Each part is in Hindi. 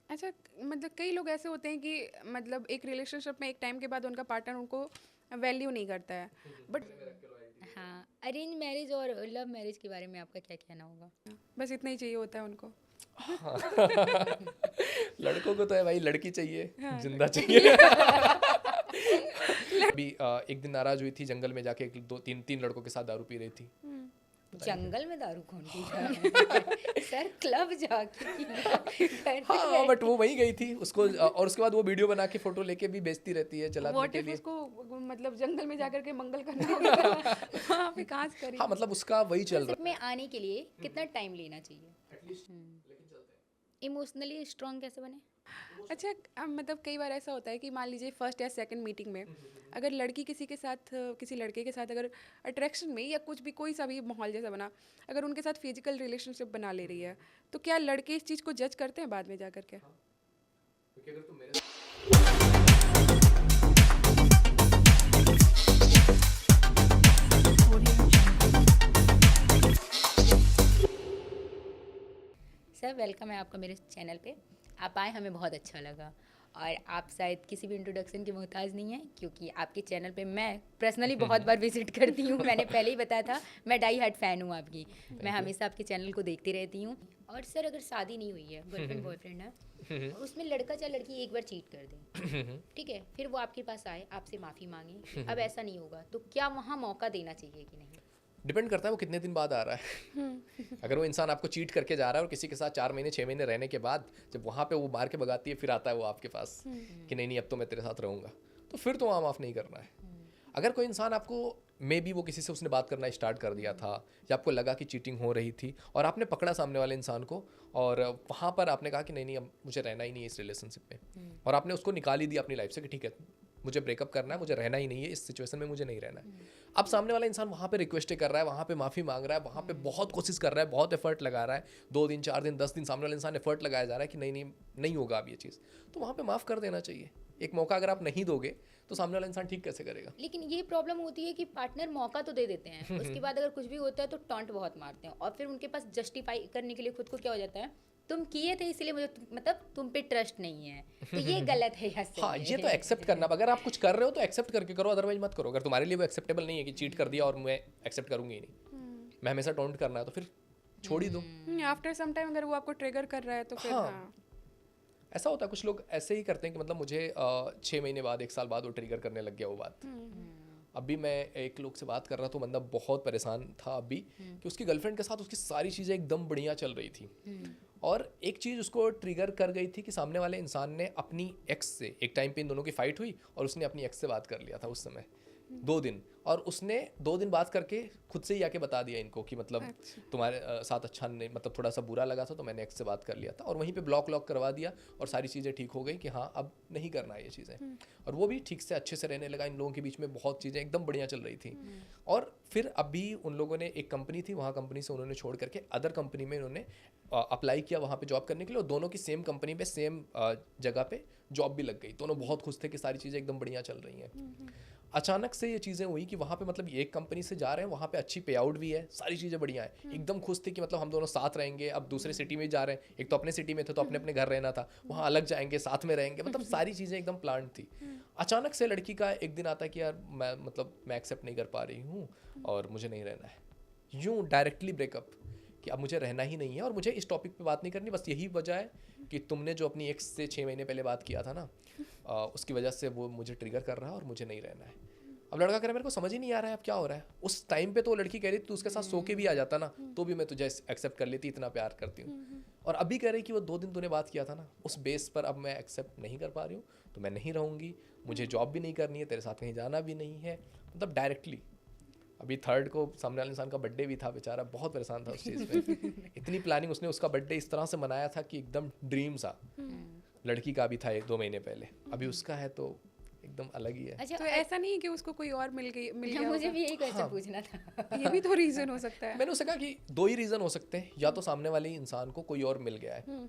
अच्छा, मतलब कई लोग ऐसे होते हैं कि मतलब एक रिलेशनशिप में एक टाइम के बाद उनका पार्टनर उनको वैल्यू नहीं करता है, बट हाँ, अरेंज मैरिज और लव मैरिज के बारे में आपका क्या कहना होगा? बस इतना ही चाहिए होता है उनको। हाँ। लड़कों को तो है भाई, लड़की चाहिए, हाँ। जिंदा चाहिए। अभी एक दिन नाराज हुई थी, जंगल में जाके दो तीन तीन लड़कों के साथ दारू पी रही थी। पता नहीं जंगल में दारू कौन पीता है? सर क्लब जाके पीना, घर पे हाँ, बट बैठ वो वहीं गई थी उसको, और उसके बाद वो वीडियो बना के फोटो लेके भी बेचती रहती है चलाने व्हाट के इफ लिए। उसको मतलब जंगल में जाकर के मंगल करना होगा, वहाँ पे कहाँ से हाँ, करेगी? मतलब उसका वही चल रिलेशनशिप रहा में आने के लिए कितना टाइम लेना चाहिए? है। इमोशनली स्ट्रांग कैसे बने? अच्छा, मतलब कई बार ऐसा होता है कि मान लीजिए फर्स्ट या सेकंड मीटिंग में अगर लड़की किसी के साथ किसी लड़के के साथ अगर अट्रैक्शन में या कुछ भी कोई सा भी माहौल जैसा बना, अगर उनके साथ फिजिकल रिलेशनशिप बना ले रही है, तो क्या लड़के इस चीज़ को जज करते हैं बाद में जा करके? क्योंकि अगर तुम मेरे सर वेलकम है आपका मेरे चैनल पे। आप आए हमें बहुत अच्छा लगा, और आप शायद किसी भी इंट्रोडक्शन के मोहताज नहीं हैं, क्योंकि आपके चैनल पे मैं पर्सनली बहुत बार विजिट करती हूँ। मैंने पहले ही बताया था, मैं डाई हार्ट फ़ैन हूँ आपकी। मैं हमेशा आपके चैनल को देखती रहती हूँ। और सर अगर शादी नहीं हुई है, गर्लफ्रेंड बॉयफ्रेंड है, और उसमें लड़का चाहे लड़की एक बार चीट कर दे, ठीक है, फिर वो आपके पास आए, आपसे माफ़ी मांगे, अब ऐसा नहीं होगा, तो क्या वहाँ मौका देना चाहिए कि नहीं? डिपेंड करता है वो कितने दिन बाद आ रहा है। अगर वो इंसान आपको चीट करके जा रहा है और किसी के साथ 4 महीने 6 महीने रहने के बाद जब वहाँ पे वो मार के भगाती है, फिर आता है वो आपके पास कि नहीं नहीं अब तो मैं तेरे साथ रहूँगा, तो फिर तो वहाँ माफ़ नहीं करना है। अगर कोई इंसान आपको मे बी वो किसी से उसने बात करना स्टार्ट कर दिया था, या आपको लगा कि चीटिंग हो रही थी और आपने पकड़ा सामने वाले इंसान को, और वहाँ पर आपने कहा कि नहीं नहीं अब मुझे रहना ही नहीं है इस रिलेशनशिप में, और आपने उसको निकाल ही दिया अपनी लाइफ से कि ठीक है मुझे ब्रेकअप करना है, मुझे रहना ही नहीं है इस सिचुएशन में, मुझे नहीं रहना है। अब सामने वाला इंसान वहाँ पे रिक्वेस्ट कर रहा है, वहाँ पे माफ़ी मांग रहा है, वहाँ पे बहुत कोशिश कर रहा है, बहुत एफर्ट लगा रहा है, 2 दिन 4 दिन 10 दिन सामने वाला इंसान एफर्ट लगाया जा रहा है कि नहीं नहीं नहीं होगा अब ये चीज़, तो वहाँ पे माफ़ कर देना चाहिए। एक मौका अगर आप नहीं दोगे तो सामने वाला इंसान ठीक कैसे करेगा? लेकिन ये प्रॉब्लम होती है कि पार्टनर मौका तो दे देते हैं, उसके बाद अगर कुछ भी होता है तो टॉन्ट बहुत मारते हैं, और फिर उनके पास जस्टिफाई करने के लिए खुद को क्या हो जाता है, तुम किए थे इसलिए मुझे मतलब तुम पे ट्रस्ट नहीं है, तो ये गलत है या सही हाँ, है? ये तो एक्सेप्ट करना, अगर आप कुछ कर रहे हो तो एक्सेप्ट करके करो, अदरवाइज मत करो। अगर तुम्हारे लिए वो एक्सेप्टेबल नहीं है कि चीट कर दिया और मैं एक्सेप्ट करूंगी ही नहीं, मैं हमेशा टोंट करना है, तो फिर छोड़ ही दो। आफ्टर सम टाइम अगर वो आपको ट्रिगर कर रहा है तो फिर हाँ। हाँ। ऐसा होता है, कुछ लोग ऐसे ही करते हैं कि मतलब मुझे 6 महीने बाद 1 साल बाद वो ट्रिगर करने लग गया वो बात। अभी मैं एक लोग से बात कर रहा था, तो बंदा बहुत परेशान था अभी कि उसकी गर्लफ्रेंड के साथ उसकी सारी चीज़ें एकदम बढ़िया चल रही थी, और एक चीज़ उसको ट्रिगर कर गई थी कि सामने वाले इंसान ने अपनी एक्स से, एक टाइम पे इन दोनों की फाइट हुई और उसने अपनी एक्स से बात कर लिया था उस समय 2 दिन, और उसने 2 दिन बात करके खुद से ही आके बता दिया इनको कि मतलब अच्छा। तुम्हारे साथ अच्छा नहीं, मतलब थोड़ा सा बुरा लगा था तो मैंने एक्स से बात कर लिया था, और वहीं पे ब्लॉक लॉक करवा दिया और सारी चीज़ें ठीक हो गई कि हाँ अब नहीं करना है ये चीज़ें, और वो भी ठीक से अच्छे से रहने लगा। इन लोगों के बीच में बहुत चीज़ें एकदम बढ़िया चल रही थी, और फिर अभी उन लोगों ने एक कंपनी थी, वहाँ कंपनी से उन्होंने छोड़ करके अदर कंपनी में उन्होंने अप्लाई किया वहाँ पे जॉब करने के लिए, और दोनों की सेम कंपनी पे सेम जगह पे जॉब भी लग गई। दोनों बहुत खुश थे कि सारी चीज़ें एकदम बढ़िया चल रही हैं। अचानक से ये चीज़ें हुई कि वहाँ पे मतलब एक कंपनी से जा रहे हैं, वहाँ पे अच्छी पे आउट भी है, सारी चीज़ें बढ़िया है, एकदम खुश थे कि मतलब हम दोनों साथ रहेंगे। अब दूसरे सिटी में जा रहे हैं, एक तो अपने सिटी में थे तो अपने अपने घर रहना था, वहाँ अलग जाएंगे साथ में रहेंगे, मतलब सारी चीज़ें एकदम प्लान थी। अचानक से लड़की का एक दिन आता है कि यार मैं एक्सेप्ट नहीं कर पा रही हूँ और मुझे नहीं रहना है, यूँ डायरेक्टली ब्रेकअप कि अब मुझे रहना ही नहीं है और मुझे इस टॉपिक पे बात नहीं करनी, बस यही वजह है कि तुमने जो अपनी एक्स से 6 महीने पहले बात किया था ना, उसकी वजह से वो मुझे ट्रिगर कर रहा है और मुझे नहीं रहना है। अब लड़का कह रहा है मेरे को समझ ही नहीं आ रहा है अब क्या हो रहा है। उस टाइम पे तो लड़की कह रही तू उसके साथ सो के भी आ जाता ना तो भी मैं तुझे एक्सेप्ट कर लेती, इतना प्यार करती हूँ। और अभी कह रही कि वो 2 दिन तूने बात किया था ना, उस बेस पर अब मैं एक्सेप्ट नहीं कर पा रही हूँ, तो मैं नहीं रहूँगी, मुझे जॉब भी नहीं करनी है, तेरे साथ कहीं जाना भी नहीं है, मतलब डायरेक्टली। अभी 3rd को सामने वाले इंसान का बर्थडे भी था, बेचारा बहुत परेशान था उस चीज़ में। इतनी प्लानिंग, उसने उसका बर्थडे इस तरह से मनाया था कि एकदम ड्रीम सा। लड़की का भी था 2 महीने पहले, अभी उसका है तो एकदम अलग ही है। अच्छा, तो ऐसा नहीं है कि उसको कोई और मिल गया मुझे होगा? भी यही क्वेश्चन हाँ। पूछना था। ये भी तो रीजन हो सकता है। मैंने उससे कहा कि 2 ही रीज़न हो सकते हैं, या तो सामने वाले इंसान को कोई और मिल गया है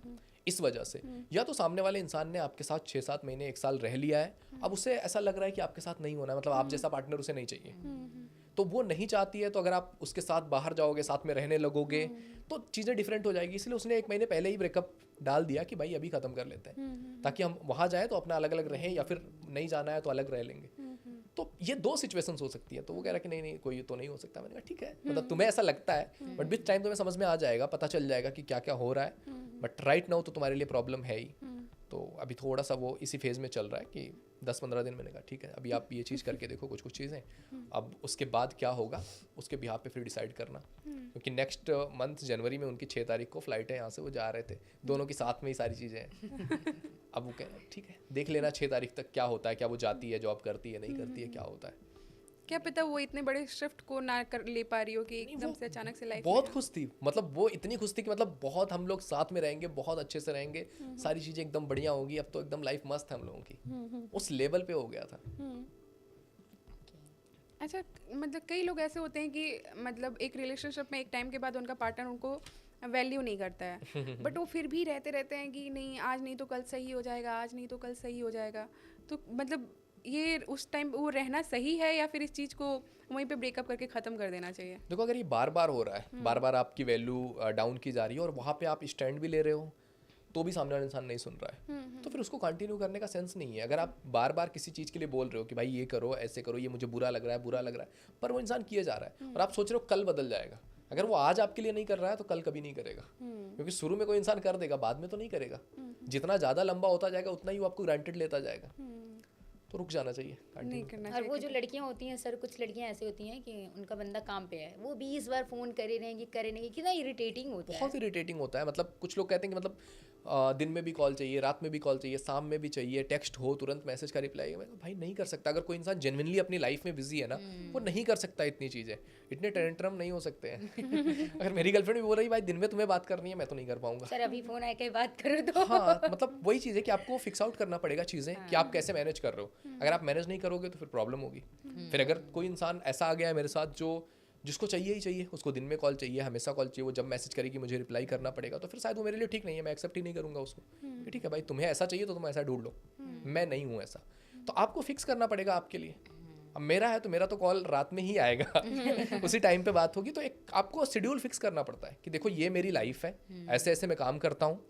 इस वजह से, या तो सामने वाले इंसान ने आपके साथ 6-7 महीने 1 साल रह लिया है, अब उसे ऐसा लग रहा है कि आपके साथ नहीं होना है, मतलब आप जैसा पार्टनर उसे नहीं चाहिए। तो वो नहीं चाहती है, तो अगर आप उसके साथ बाहर जाओगे, साथ में रहने लगोगे, तो चीज़ें डिफरेंट हो जाएगी। इसलिए उसने 1 महीने पहले ही ब्रेकअप डाल दिया कि भाई अभी ख़त्म कर लेते हैं, ताकि हम वहाँ जाएँ तो अपना अलग अलग रहें, या फिर नहीं जाना है तो अलग रह लेंगे। तो ये 2 सिचुएशंस हो सकती है। तो वो कह रहा कि नहीं नहीं, कोई तो नहीं हो सकता। मैंने कहा ठीक है, मतलब तुम्हें ऐसा लगता है, बट विद टाइम तुम्हें समझ में आ जाएगा, पता चल जाएगा कि क्या क्या हो रहा है। बट राइट नाउ तो तुम्हारे लिए प्रॉब्लम है ही। तो अभी थोड़ा सा वो इसी फेज़ में चल रहा है कि 10-15 दिन। मैंने कहा ठीक है, अभी आप ये चीज़ करके देखो, कुछ कुछ चीज़ें, अब उसके बाद क्या होगा उसके बिहाफ पे फिर डिसाइड करना। क्योंकि नेक्स्ट मंथ जनवरी में उनकी 6 तारीख को फ्लाइट है यहाँ से, वो जा रहे थे, दोनों की साथ में ही सारी चीज़ें हैं। अब वो कह ठीक है, देख लेना 6 तारीख तक क्या होता है, क्या वो जाती है, जॉब करती है, नहीं करती है, क्या होता है। क्या पता वो इतने बड़े शिफ्ट को ना कर ले पा रही हो कि एकदम से अचानक से लाइफ बहुत खुश थी, मतलब वो इतनी खुश थी कि मतलब बहुत हम लोग साथ में रहेंगे, बहुत अच्छे से रहेंगे, सारी चीज़ें एकदम बढ़िया होंगी, अब तो एकदम लाइफ मस्त है हम लोगों की। उस लेवल पे हो गया था। अच्छा, मतलब कई लोग ऐसे होते हैं कि मतलब एक रिलेशनशिप में एक टाइम के बाद उनका पार्टनर उनको वैल्यू नहीं करता है, बट वो फिर भी रहते रहते हैं कि नहीं आज नहीं तो कल सही हो जाएगा, आज नहीं तो कल सही हो जाएगा। तो मतलब ये उस टाइम वो रहना सही है, या फिर इस चीज़ को वहीं पे ब्रेकअप करके ख़त्म कर देना चाहिए? देखो, अगर ये बार बार हो रहा है, बार बार आपकी वैल्यू डाउन की जा रही है, और वहाँ पे आप स्टैंड भी ले रहे हो, तो भी सामने वाला इंसान नहीं सुन रहा है, तो फिर उसको कंटिन्यू करने का सेंस नहीं है। अगर आप बार बार किसी चीज़ के लिए बोल रहे हो कि भाई ये करो, ऐसे करो, ये मुझे बुरा लग रहा है, बुरा लग रहा है, पर वो इंसान किए जा रहा है, और आप सोच रहे हो कल बदल जाएगा। अगर वो आज आपके लिए नहीं कर रहा है तो कल कभी नहीं करेगा, क्योंकि शुरू में कोई इंसान कर देगा, बाद में तो नहीं करेगा। जितना ज़्यादा लंबा होता जाएगा उतना ही वो आपको ग्रांटेड लेता जाएगा। तो रुक जाना चाहिए, नहीं करना और चाहिए। वो जो लड़कियां होती हैं सर, कुछ लड़कियां ऐसी होती हैं कि उनका बंदा काम पे है, वो 20 बार फ़ोन करे रहेंगी, कितना इरिटेटिंग होता है। बहुत इरिटेटिंग होता है। मतलब कुछ लोग कहते हैं कि मतलब दिन में भी कॉल चाहिए, रात में भी कॉल चाहिए, शाम में भी चाहिए, टेक्स्ट हो तुरंत मैसेज का रिप्लाई। मैं भाई नहीं कर सकता। अगर कोई इंसान जेन्युइनली अपनी लाइफ में बिजी है ना, वो नहीं कर सकता इतनी चीज़ें, इतने टेंट्रम नहीं हो सकते हैं। अगर मेरी गर्लफ्रेंड भी बोल रही भाई दिन में तुम्हें बात करनी है, मैं तो नहीं कर पाऊंगा। सर अभी फ़ोन आए के बात करो तो हाँ, मतलब वही चीज़ है कि आपको फिक्स आउट करना पड़ेगा चीज़ें कि आप कैसे मैनेज कर रहे हो। अगर आप मैनेज नहीं करोगे तो फिर प्रॉब्लम होगी। फिर अगर कोई इंसान ऐसा आ गया है मेरे साथ जो जिसको चाहिए ही चाहिए, उसको दिन में कॉल चाहिए, हमेशा कॉल चाहिए, वो जब मैसेज करेगी मुझे रिप्लाई करना पड़ेगा, तो फिर शायद वो मेरे लिए ठीक नहीं है, मैं एक्सेप्ट ही नहीं करूँगा उसको कि ठीक है भाई तुम्हें ऐसा चाहिए तो तुम ऐसा ढूंढ लो, मैं नहीं हूँ ऐसा। तो आपको फिक्स करना पड़ेगा आपके लिए। अब मेरा है तो मेरा तो कॉल रात में ही आएगा उसी टाइम पे बात होगी। तो एक आपको शेड्यूल फिक्स करना पड़ता है कि देखो ये मेरी लाइफ है, ऐसे ऐसे मैं काम करता हूँ,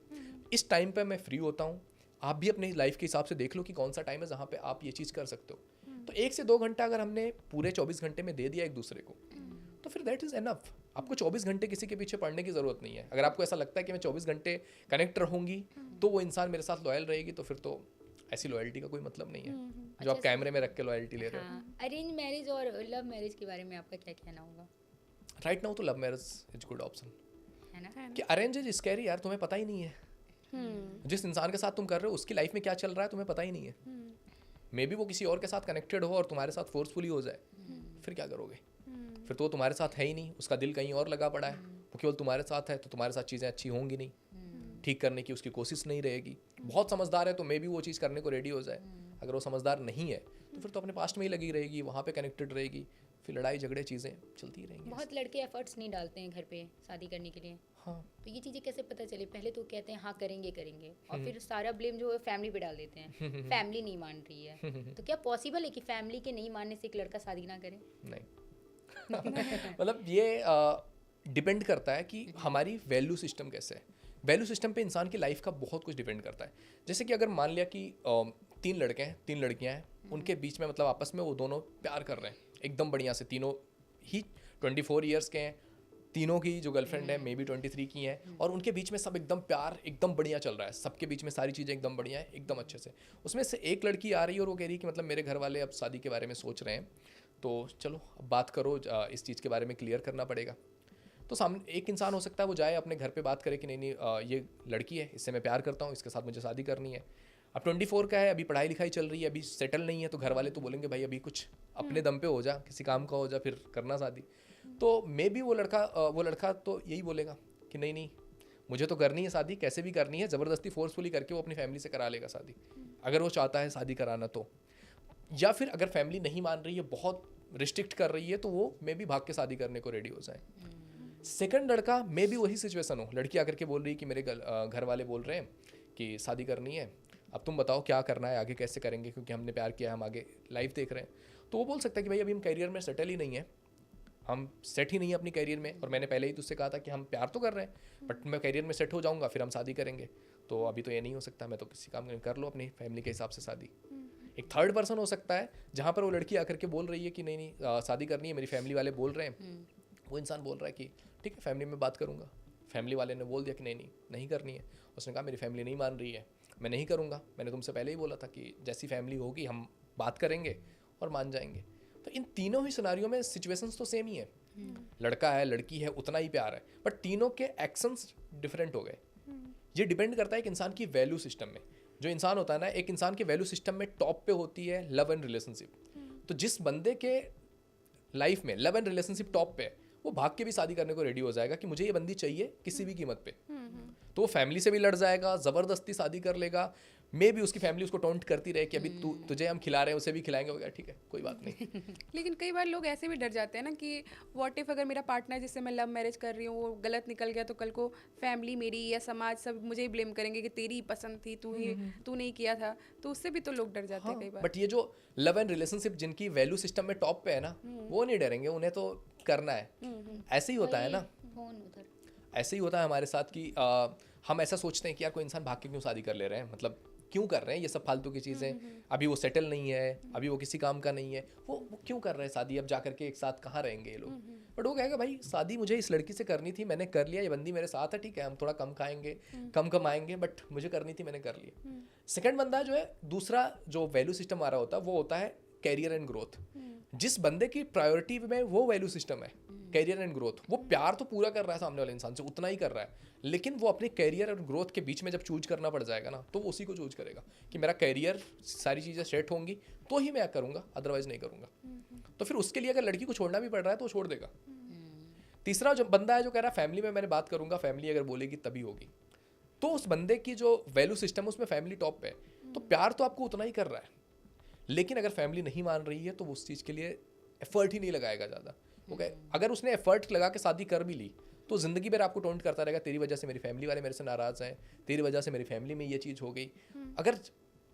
इस टाइम पे मैं फ्री होता हूँ। आप भी अपनी लाइफ के हिसाब से देख लो कि कौन सा टाइम है जहाँ पे आप ये चीज़ कर सकते हो। तो 1 से 2 घंटा अगर हमने पूरे 24 घंटे में दे दिया एक दूसरे को, तो फिर दैट इज़ एनफ। आपको 24 घंटे किसी के पीछे पड़ने की ज़रूरत नहीं है। अगर आपको ऐसा लगता है कि मैं 24 घंटे कनेक्ट रहूँगी तो वो इंसान मेरे साथ लॉयल रहेगी, तो फिर तो ऐसी लॉयल्टी का कोई मतलब नहीं है जो आप कैमरे में रख के लॉयल्टी ले रहे हो। अरेंज मैरिज और लव मैरिज के बारे में आपका क्या कहना होगा? राइट नाउ तो love marriage is good option है ना? कि अरेंज इज स्कैरी यार, तुम्हें पता ही नहीं है जिस इंसान के साथ तुम कर रहे हो उसकी लाइफ में क्या चल रहा है, तुम्हें पता ही नहीं है। मे बी वो किसी और के साथ कनेक्टेड हो और तुम्हारे साथ फोर्सफुली हो जाए, फिर क्या करोगे? फिर तो वो तुम्हारे साथ है ही नहीं, उसका दिल कहीं और लगा पड़ा है, वो केवल तुम्हारे साथ है, तो तुम्हारे साथ चीज़ें अच्छी होंगी नहीं, ठीक करने की उसकी कोशिश नहीं रहेगी। बहुत समझदार है तो मे बी वो चीज़ करने को रेडी हो जाए। अगर वो समझदार नहीं है तो फिर तो अपने पास्ट में ही लगी रहेगी, वहाँ पे कनेक्टेड रहेगी, फिर लड़ाई झगड़े चीज़ें चलती रहेंगी। बहुत लड़के एफर्ट्स नहीं डालते हैं घर पे शादी करने के लिए। हाँ, तो ये चीज़ें कैसे पता चले? पहले तो कहते हैं हाँ करेंगे करेंगे, और फिर सारा ब्लेम जो है फैमिली पे डाल देते हैं, फैमिली नहीं मान रही है। तो क्या पॉसिबल है कि फैमिली के नहीं मानने से एक लड़का शादी ना करे? नहीं मतलब ये डिपेंड करता है कि हमारी वैल्यू सिस्टम कैसे है। वैल्यू सिस्टम पे इंसान की लाइफ का बहुत कुछ डिपेंड करता है। जैसे कि अगर मान लिया कि 3 लड़के हैं, 3 लड़कियां हैं, उनके बीच में मतलब आपस में वो दोनों प्यार कर रहे हैं एकदम बढ़िया से, तीनों ही 24 ईयर्स के हैं, तीनों की जो गर्लफ्रेंड है मे बी 23 की हैं, और उनके बीच में सब एकदम प्यार एकदम बढ़िया चल रहा है, सबके बीच में सारी चीज़ें एकदम बढ़िया है, एकदम अच्छे से। उसमें से एक लड़की आ रही है और वो कह रही है कि मतलब मेरे घर वाले अब शादी के बारे में सोच रहे हैं, तो चलो अब बात करो, इस चीज़ के बारे में क्लियर करना पड़ेगा। तो सामने एक इंसान हो सकता है वो जाए अपने घर पे बात करे कि नहीं नहीं ये लड़की है, इससे मैं प्यार करता हूँ, इसके साथ मुझे शादी करनी है। अब 24 का है, अभी पढ़ाई लिखाई चल रही है, अभी सेटल नहीं है, तो घर वाले तो बोलेंगे भाई अभी कुछ अपने दम पे हो जा, किसी काम का हो जा, फिर करना शादी। तो मे बी वो लड़का तो यही बोलेगा कि नहीं नहीं मुझे तो करनी है शादी, कैसे भी करनी है, ज़बरदस्ती फोर्सफुली करके वो अपनी फैमिली से करा लेगा शादी, अगर वो चाहता है शादी कराना तो। या फिर अगर फैमिली नहीं मान रही है, बहुत रिस्ट्रिक्ट कर रही है, तो वो मे बी भाग के शादी करने को रेडी हो जाए। सेकंड लड़का मे बी वही सिचुएशन हो, लड़की आकर के बोल रही है कि मेरे घर वाले बोल रहे हैं कि शादी करनी है, अब तुम बताओ क्या करना है, आगे कैसे करेंगे, क्योंकि हमने प्यार किया है, हम आगे लाइफ देख रहे हैं। तो वो बोल सकता है कि भाई अभी हम करियर में सेटल ही नहीं है, हम सेट ही नहीं है अपनी करियर में, और मैंने पहले ही तुझसे कहा था कि हम प्यार तो कर रहे हैं बट मैं करियर में सेट हो जाऊंगा फिर हम शादी करेंगे, तो अभी तो ये नहीं हो सकता, मैं तो किसी काम कर लो अपनी फैमिली के हिसाब से शादी। एक थर्ड पर्सन हो सकता है जहाँ पर वो लड़की आकर के बोल रही है कि नहीं नहीं शादी करनी है, मेरी फैमिली वाले बोल रहे हैं, वो इंसान बोल रहा है कि ठीक है फैमिली में बात करूँगा, फैमिली वाले ने बोल दिया कि नहीं नहीं नहीं करनी है, उसने कहा मेरी फैमिली नहीं मान रही है, मैं नहीं करूँगा, मैंने तुमसे पहले ही बोला था कि जैसी फैमिली होगी हम बात करेंगे और मान जाएंगे। तो इन तीनों ही सिनारियों में सिचुएशंस तो सेम ही है, लड़का है लड़की है उतना ही प्यार है, बट तीनों के एक्शंस डिफरेंट हो गए। ये डिपेंड करता है एक इंसान की वैल्यू सिस्टम में। जो इंसान होता है ना, एक इंसान के वैल्यू सिस्टम में टॉप पे होती है लव एंड रिलेशनशिप। तो जिस बंदे के लाइफ में लव एंड रिलेशनशिप टॉप पे है, वो भाग के भी शादी करने को रेडी हो जाएगा कि मुझे ये बंदी चाहिए किसी भी कीमत पे। तो वो फैमिली से भी लड़ जाएगा, ज़बरदस्ती शादी कर लेगा, मे भी उसकी फैमिली उसको टोंट करती रहे कि अभी तुझे हम खिला रहे हैं उसे भी खिलाएंगे, हो गया ठीक है कोई बात नहीं। लेकिन कई बार लोग ऐसे भी डर जाते हैं ना कि व्हाट इफ अगर मेरा पार्टनर जिससे मैं लव मैरिज कर रही हूँ वो गलत निकल गया, तो कल को फैमिली मेरी या समाज सब मुझे ही ब्लेम करेंगे कि तेरी ही पसंद थी, तू नहीं किया था, तो उससे भी तो लोग डर जाते हैं कई बार। बट ये जो लव एंड रिलेशनशिप जिनकी वैल्यू सिस्टम में टॉप पे है ना, वो नहीं डरेंगे, उन्हें तो करना है। ऐसे ही होता है ना, ऐसे ही होता है हमारे साथ कि हम ऐसा सोचते हैं कि यार कोई इंसान भाग के क्यों शादी कर ले रहे हैं, मतलब क्यों कर रहे हैं ये सब फालतू की चीज़ें, अभी वो सेटल नहीं है, अभी वो किसी काम का नहीं है, वो क्यों कर रहे हैं शादी, अब जा करके एक साथ कहाँ रहेंगे ये लोग। बट वो कहेगा भाई शादी मुझे इस लड़की से करनी थी, मैंने कर लिया, ये बंदी मेरे साथ है, ठीक है हम थोड़ा कम खाएंगे कम कमाएंगे बट मुझे करनी थी, मैंने कर लिया। सेकंड बंदा जो है, दूसरा जो वैल्यू सिस्टम आ रहा होता है वो होता है कैरियर एंड ग्रोथ। जिस बंदे की प्रायोरिटी में वो वैल्यू सिस्टम है कैरियर एंड ग्रोथ, वो प्यार तो पूरा कर रहा है सामने वाले इंसान से, उतना ही कर रहा है, लेकिन वो अपने कैरियर और ग्रोथ के बीच में जब चूज करना पड़ जाएगा ना, तो वो उसी को चूज करेगा कि मेरा कैरियर सारी चीज़ें सेट होंगी तो ही मैं करूँगा, अदरवाइज नहीं करूँगा। तो फिर उसके लिए अगर लड़की को छोड़ना भी पड़ रहा है तो वो छोड़ देगा। तीसरा जो बंदा है जो कह रहा है फैमिली में मैंने बात करूँगा, फैमिली अगर बोलेगी तभी होगी, तो उस बंदे की जो वैल्यू सिस्टम है उसमें फैमिली टॉप पे है, तो प्यार तो आपको उतना ही कर रहा है, लेकिन अगर फैमिली नहीं मान रही है तो वो उस चीज़ के लिए एफर्ट ही नहीं लगाएगा ज़्यादा। ओके, अगर उसने एफर्ट लगा के शादी कर भी ली तो ज़िंदगी भर आपको टोंट करता रहेगा, तेरी वजह से मेरी फैमिली वाले मेरे से नाराज़ हैं, तेरी वजह से मेरी फैमिली में ये चीज़ हो गई। अगर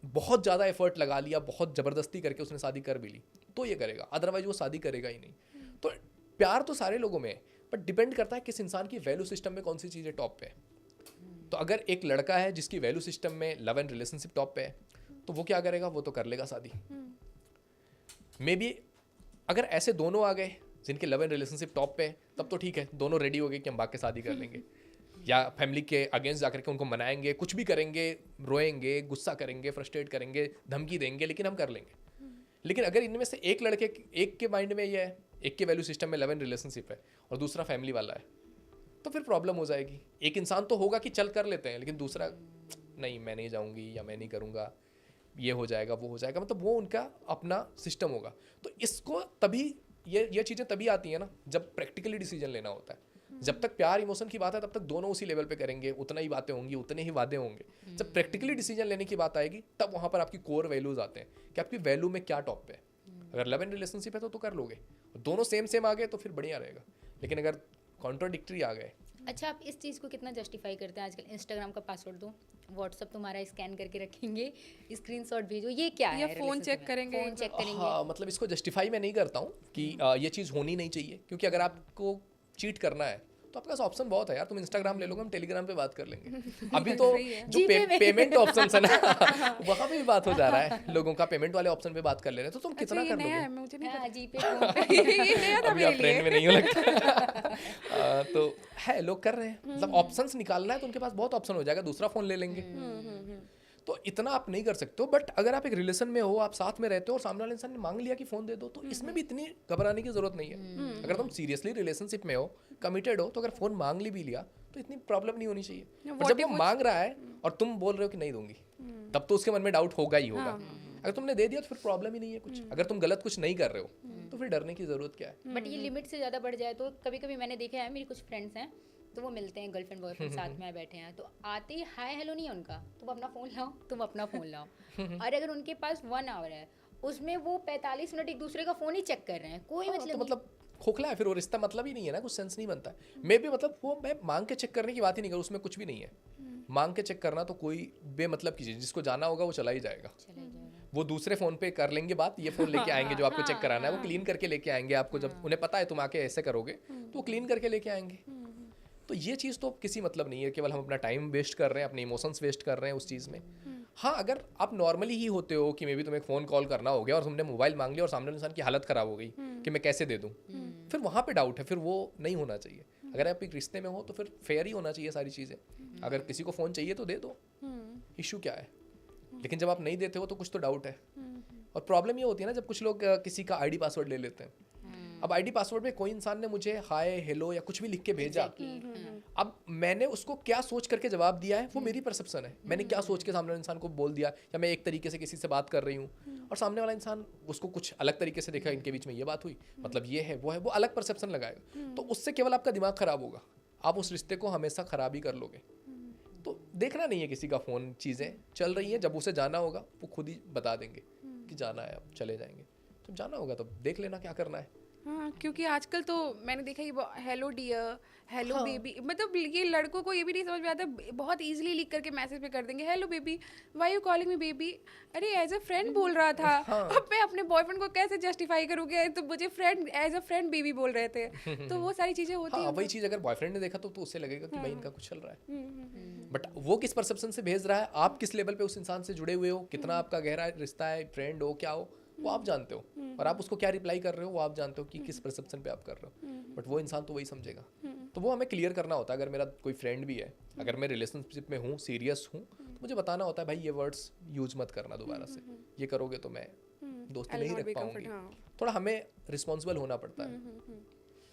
बहुत ज़्यादा एफर्ट लगा लिया, बहुत ज़बरदस्ती करके उसने शादी कर भी ली तो ये करेगा, अदरवाइज वो शादी करेगा ही नहीं। तो प्यार तो सारे लोगों में है, बट डिपेंड करता है किस इंसान की वैल्यू सिस्टम में कौन सी चीज़ें टॉप पे है। तो अगर एक लड़का है जिसकी वैल्यू सिस्टम में लव एंड रिलेशनशिप टॉप पे है, तो वो क्या करेगा, वो तो कर लेगा शादी। मे बी अगर ऐसे दोनों आ गए जिनके लव एंड रिलेशनशिप टॉप पे है, तब तो ठीक है, दोनों रेडी हो गए कि हम भाग के शादी कर लेंगे, या फैमिली के अगेंस्ट जाकर के उनको मनाएंगे, कुछ भी करेंगे, रोएंगे, गुस्सा करेंगे, फ्रस्ट्रेट करेंगे, धमकी देंगे, लेकिन हम कर लेंगे। लेकिन अगर इनमें से एक लड़के, एक के माइंड में ये है, एक के वैल्यू सिस्टम में लव एंड रिलेशनशिप है और दूसरा फैमिली वाला है, तो फिर प्रॉब्लम हो जाएगी। एक इंसान तो होगा कि चल कर लेते हैं, लेकिन दूसरा नहीं मैं नहीं जाऊँगी या मैं नहीं करूँगा, ये हो जाएगा वो हो जाएगा, मतलब वो उनका अपना सिस्टम होगा। तो इसको तभी ये चीज़ें तभी आती हैं ना जब प्रैक्टिकली डिसीजन लेना होता है। जब तक प्यार इमोशन की बात है तब तक दोनों उसी लेवल पे करेंगे, उतना ही बातें होंगी, उतने ही वादे होंगे। जब प्रैक्टिकली डिसीजन लेने की बात आएगी तब वहाँ पर आपकी कोर वैल्यूज आते हैं कि आपकी वैल्यू में क्या टॉप पे है। अगर लव एंड रिलेशनशिप है तो कर लोगे, दोनों सेम आ गए तो फिर बढ़िया रहेगा, लेकिन अगर कॉन्ट्राडिक्टरी आ गए। अच्छा, आप इस चीज़ को कितना जस्टिफाई करते हैं? आजकल इंस्टाग्राम का पासवर्ड दो, व्हाट्सअप तुम्हारा स्कैन करके रखेंगे, स्क्रीनशॉट भेजो, ये क्या है? या फ़ोन चेक करेंगे, फ़ोन चेक करेंगे। हाँ, मतलब इसको जस्टिफाई मैं नहीं करता हूँ कि ये चीज़ होनी नहीं चाहिए, क्योंकि अगर आपको चीट करना है तो आपके पास ऑप्शन बहुत है यार, तुम इंस्टाग्राम ले लोगे, हम टेलीग्राम पे बात कर लेंगे। अभी तो जो पेमेंट ऑप्शन है ना वहाँ पे भी बात हो जा रहा है, लोगों का पेमेंट वाले ऑप्शन पे बात कर ले रहे हैं, तो तुम कितना कर लोगे? मुझे नहीं हाँ, जी पे ये नया था अभी मेरे आप ट्रेंड में लिए। नहीं हो लगता। तो है, लोग कर रहे हैं, मतलब ऑप्शंस निकालना है तो उनके पास बहुत ऑप्शन हो जाएगा, दूसरा फ़ोन ले लेंगे। तो इतना आप नहीं कर सकते हो, बट अगर आप एक रिलेशन में हो, आप साथ में रहते हो और सामने वाले इंसान ने मांग लिया कि फ़ोन दे दो, तो इसमें भी इतनी घबराने की ज़रूरत नहीं है। अगर तुम सीरियसली रिलेशनशिप में हो, कमिटेड हो, तो अगर फ़ोन मांग भी लिया तो इतनी प्रॉब्लम नहीं होनी चाहिए। बट जब वो मांग रहा है और तुम बोल रहे हो कि नहीं दूंगी, तब तो उसके मन में डाउट होगा ही होगा। अगर तुमने दे दिया तो फिर प्रॉब्लम ही नहीं है कुछ। अगर तुम गलत कुछ नहीं कर रहे हो तो फिर डरने की ज़रूरत क्या है? बट ये लिमिट से ज़्यादा बढ़ जाए तो कभी कभी मैंने देखा है, मेरी कुछ फ्रेंड्स हैं तो वो मिलते हैं, गर्लफ्रेंड बॉयफ्रेंड साथ में बैठे हैं, तो आते ही हाय हेलो नहीं है उनका, तुम अपना फ़ोन लाओ, तुम अपना फ़ोन लाओ। और अगर उनके पास 1 आवर है उसमें वो 45 मिनट एक दूसरे का फ़ोन ही चेक कर रहे हैं, कोई हाँ, मतलब तो नहीं। मतलब खोखला है, फिर वो रिश्ता मतलब ही नहीं है ना, कुछ सेंस नहीं बनता है। मैं भी मतलब वो मैं मांग के चेक करने की बात ही नहीं करूँ, उसमें कुछ भी नहीं है। मांग के चेक करना तो कोई बेमतलब की चीज़, जिसको जाना होगा वो चला ही जाएगा। वो दूसरे फ़ोन पे कर लेंगे बात, ये फ़ोन लेके आएंगे जो आपको चेक कराना है, वो क्लीन करके लेके आएंगे आपको, जब उन्हें पता है तुम आके ऐसे करोगे तो वो क्लीन करके लेके आएंगे। तो ये चीज़ तो किसी मतलब नहीं है, केवल हम अपना टाइम वेस्ट कर रहे हैं, अपने इमोशंस वेस्ट कर रहे हैं उस चीज़ में। हाँ, अगर आप नॉर्मली ही होते हो कि मे बी तुम्हें फ़ोन कॉल करना हो गया और तुमने मोबाइल मांग लिया और सामने इंसान की हालत ख़राब हो गई कि मैं कैसे दे दूँ, फिर वहाँ पे डाउट है, फिर वो नहीं होना चाहिए। अगर आप एक रिश्ते में हो तो फिर फेयर ही होना चाहिए सारी चीज़ें। अगर किसी को फ़ोन चाहिए तो दे दो, इशू क्या है। लेकिन जब आप नहीं देते हो तो कुछ तो डाउट है। और प्रॉब्लम ये होती है ना जब कुछ लोग किसी का आईडी पासवर्ड ले लेते हैं। अब आईडी पासवर्ड में कोई इंसान ने मुझे हाय हेलो या कुछ भी लिख के भेजा, अब मैंने उसको क्या सोच करके जवाब दिया है वो मेरी परसेप्शन है। मैंने क्या सोच के सामने वाले इंसान को बोल दिया, या मैं एक तरीके से किसी से बात कर रही हूँ और सामने वाला इंसान उसको कुछ अलग तरीके से देखा, इनके बीच में ये बात हुई, मतलब ये है, वो अलग परसेप्शन लगाएगा। तो उससे केवल आपका दिमाग खराब होगा, आप उस रिश्ते को हमेशा खराब ही कर लोगे। तो देखना नहीं है किसी का फ़ोन, चीज़ें चल रही हैं, जब उसे जाना होगा वो खुद ही बता देंगे कि जाना है, अब चले जाएंगे। जब जाना होगा तब देख लेना क्या करना है। हाँ, क्योंकि आजकल तो मैंने देखा ये हेलो डियर, हेलो बेबी, मतलब ये लड़कों को ये भी नहीं समझ में आता, बहुत इजीली लिख करके मैसेज पे कर देंगे hello baby, why you calling me baby. अरे एज अ फ्रेंड बोल रहा था। अब मैं अपने बॉयफ्रेंड को कैसे जस्टिफाई करूँगी, तो मुझे friend as a friend baby बोल रहे थे। तो वो सारी चीज़ें होती हैं। वही चीज़ अगर बॉयफ्रेंड ने देखा तो उससे लगेगा कि भाई इनका कुछ चल रहा है। बट वो किस परसेप्शन से भेज रहा है, आप किस लेवल पे उस इंसान से जुड़े हुए हो, कितना आपका गहरा रिश्ता है, फ्रेंड हो क्या हो, वो आप जानते हो। और आप उसको क्या रिप्लाई कर रहे हो वो आप जानते हो कि किस परसेप्शन पे आप कर रहे हो। बट वो इंसान तो वही समझेगा। तो वो हमें क्लियर करना होता है। अगर मेरा कोई फ्रेंड भी है, अगर मैं रिलेशनशिप में हूँ, सीरियस हूँ, तो मुझे बताना होता है भाई ये वर्ड्स यूज मत करना दोबारा से, ये करोगे तो मैं दोस्ती नहीं रख पाऊंगी। थोड़ा हमें रिस्पॉन्सिबल होना पड़ता है।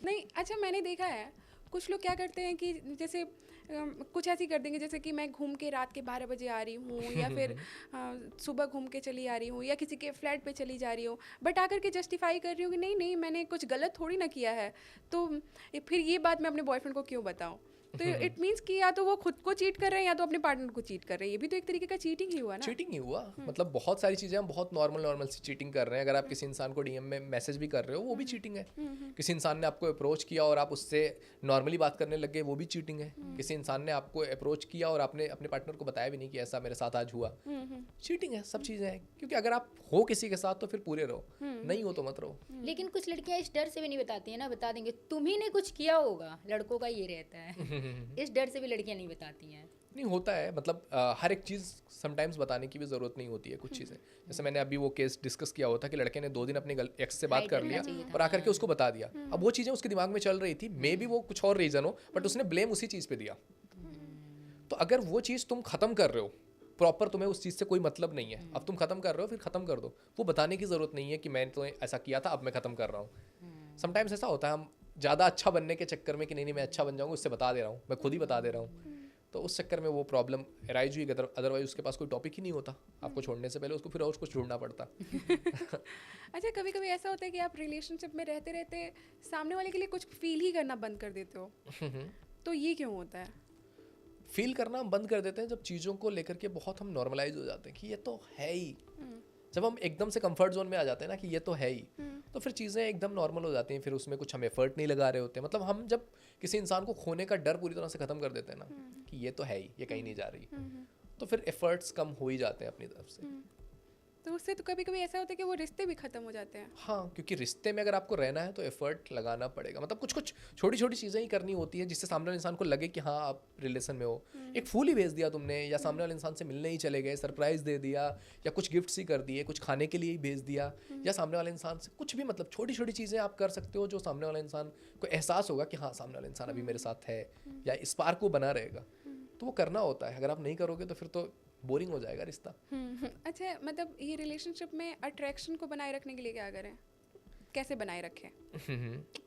नहीं, अच्छा मैंने देखा है कुछ लोग क्या करते हैं कि जैसे कुछ ऐसी कर देंगे जैसे कि मैं घूम के रात के 12 बजे आ रही हूँ, या फिर सुबह घूम के चली आ रही हूँ, या किसी के फ्लैट पे चली जा रही हूँ, बट आकर के जस्टिफाई कर रही हूँ कि नहीं नहीं मैंने कुछ गलत थोड़ी ना किया है, तो फिर ये बात मैं अपने बॉयफ्रेंड को क्यों बताऊँ। तो इट मीन्स कि या तो वो खुद को चीट कर रहे हैं या तो अपने पार्टनर को चीट कर रहे हैं। ये भी तो एक तरीके का चीटिंग ही हुआ ना। चीटिंग ही हुआ। मतलब बहुत सारी चीज़ें हम बहुत नॉर्मल सी चीटिंग कर रहे हैं। अगर आप किसी इंसान को डीएम में मैसेज भी कर रहे हो वो भी चीटिंग है। किसी इंसान ने आपको अप्रोच किया और आप उससे नॉर्मली बात करने लग गए, वो भी चीटिंग है। किसी इंसान ने आपको अप्रोच किया और आपने अपने पार्टनर को बताया भी नहीं कि ऐसा मेरे साथ आज हुआ, चीटिंग है। सब चीज़ें हैं, क्योंकि अगर आप हो किसी के साथ तो फिर पूरे रहो, नहीं हो तो मत रहो। लेकिन कुछ लड़कियां इस डर से भी नहीं बताती हैं ना, बता देंगे तुम्ही ने कुछ किया होगा, लड़कों का ये रहता है। इस डर से भी लड़कियां नहीं बताती हैं। नहीं होता है, मतलब हर एक चीज़ समटाइम्स बताने की भी ज़रूरत नहीं होती है। कुछ चीज़ें जैसे मैंने अभी वो केस डिस्कस किया होता कि लड़के ने 2 दिन अपने एक्स से बात कर लिया और आकर के उसको बता दिया। अब वो चीज़ें उसके दिमाग में चल रही थी, मे बी वो कुछ और रीज़न हो, बट उसने ब्लेम उसी चीज़ पे दिया। तो अगर वो चीज़ तुम ख़त्म कर रहे हो प्रॉपर, तुम्हें उस चीज़ से कोई मतलब नहीं है, अब तुम ख़त्म कर रहे हो, फिर ख़त्म कर दो। वो बताने की ज़रूरत नहीं है कि मैंने तो ऐसा किया था, अब मैं ख़त्म कर रहा हूँ। समटाइम्स ऐसा होता है, हम ज़्यादा अच्छा बनने के चक्कर में कि नहीं मैं अच्छा बन जाऊँगा, उससे बता दे रहा हूँ, मैं खुद ही बता दे रहा हूँ, तो उस चक्कर में वो प्रॉब्लम अराइज हुई। अदरवाइज उसके पास कोई टॉपिक ही नहीं होता, आपको छोड़ने से पहले उसको फिर और कुछ ढूंढना पड़ता। अच्छा, कभी कभी ऐसा होता है कि आप रिलेशनशिप में रहते रहते सामने वाले के लिए कुछ फील ही करना बंद कर देते हो, तो ये क्यों होता है? फील करना हम बंद कर देते हैं जब चीज़ों को लेकर के बहुत हम नॉर्मलाइज हो जाते हैं कि ये तो है ही। जब हम एकदम से कंफर्ट जोन में आ जाते हैं ना कि ये तो है ही, तो फिर चीज़ें एकदम नॉर्मल हो जाती हैं। फिर उसमें कुछ हम एफर्ट नहीं लगा रहे होते। मतलब हम जब किसी इंसान को खोने का डर पूरी तरह से ख़त्म कर देते हैं ना कि ये तो है ही, ये कहीं नहीं जा रही, तो फिर एफर्ट्स कम हो ही जाते हैं अपनी तरफ से। तो उससे तो कभी कभी ऐसा होता है कि वो रिश्ते भी ख़त्म हो जाते हैं। हाँ, क्योंकि रिश्ते में अगर आपको रहना है तो एफर्ट लगाना पड़ेगा। मतलब कुछ कुछ छोटी छोटी चीज़ें ही करनी होती है जिससे सामने वाले इंसान को लगे कि हाँ आप रिलेशन में हो। एक फूल ही भेज दिया तुमने, या सामने वाले इंसान से मिलने ही चले गए, सरप्राइज़ दे दिया, या कुछ गिफ्ट्स ही कर दिए, कुछ खाने के लिए ही भेज दिया, या सामने वाले इंसान से कुछ भी, मतलब छोटी छोटी चीज़ें आप कर सकते हो जो सामने वाले इंसान को एहसास होगा कि हाँ सामने वाला इंसान अभी मेरे साथ है, या स्पार्क को बना रहेगा। तो वो करना होता है। अगर आप नहीं करोगे तो फिर तो बोरिंग हो जाएगा रिश्ता। अच्छा, मतलब ये रिलेशनशिप में अट्रैक्शन को बनाए रखने के लिए क्या करें, कैसे बनाए रखें?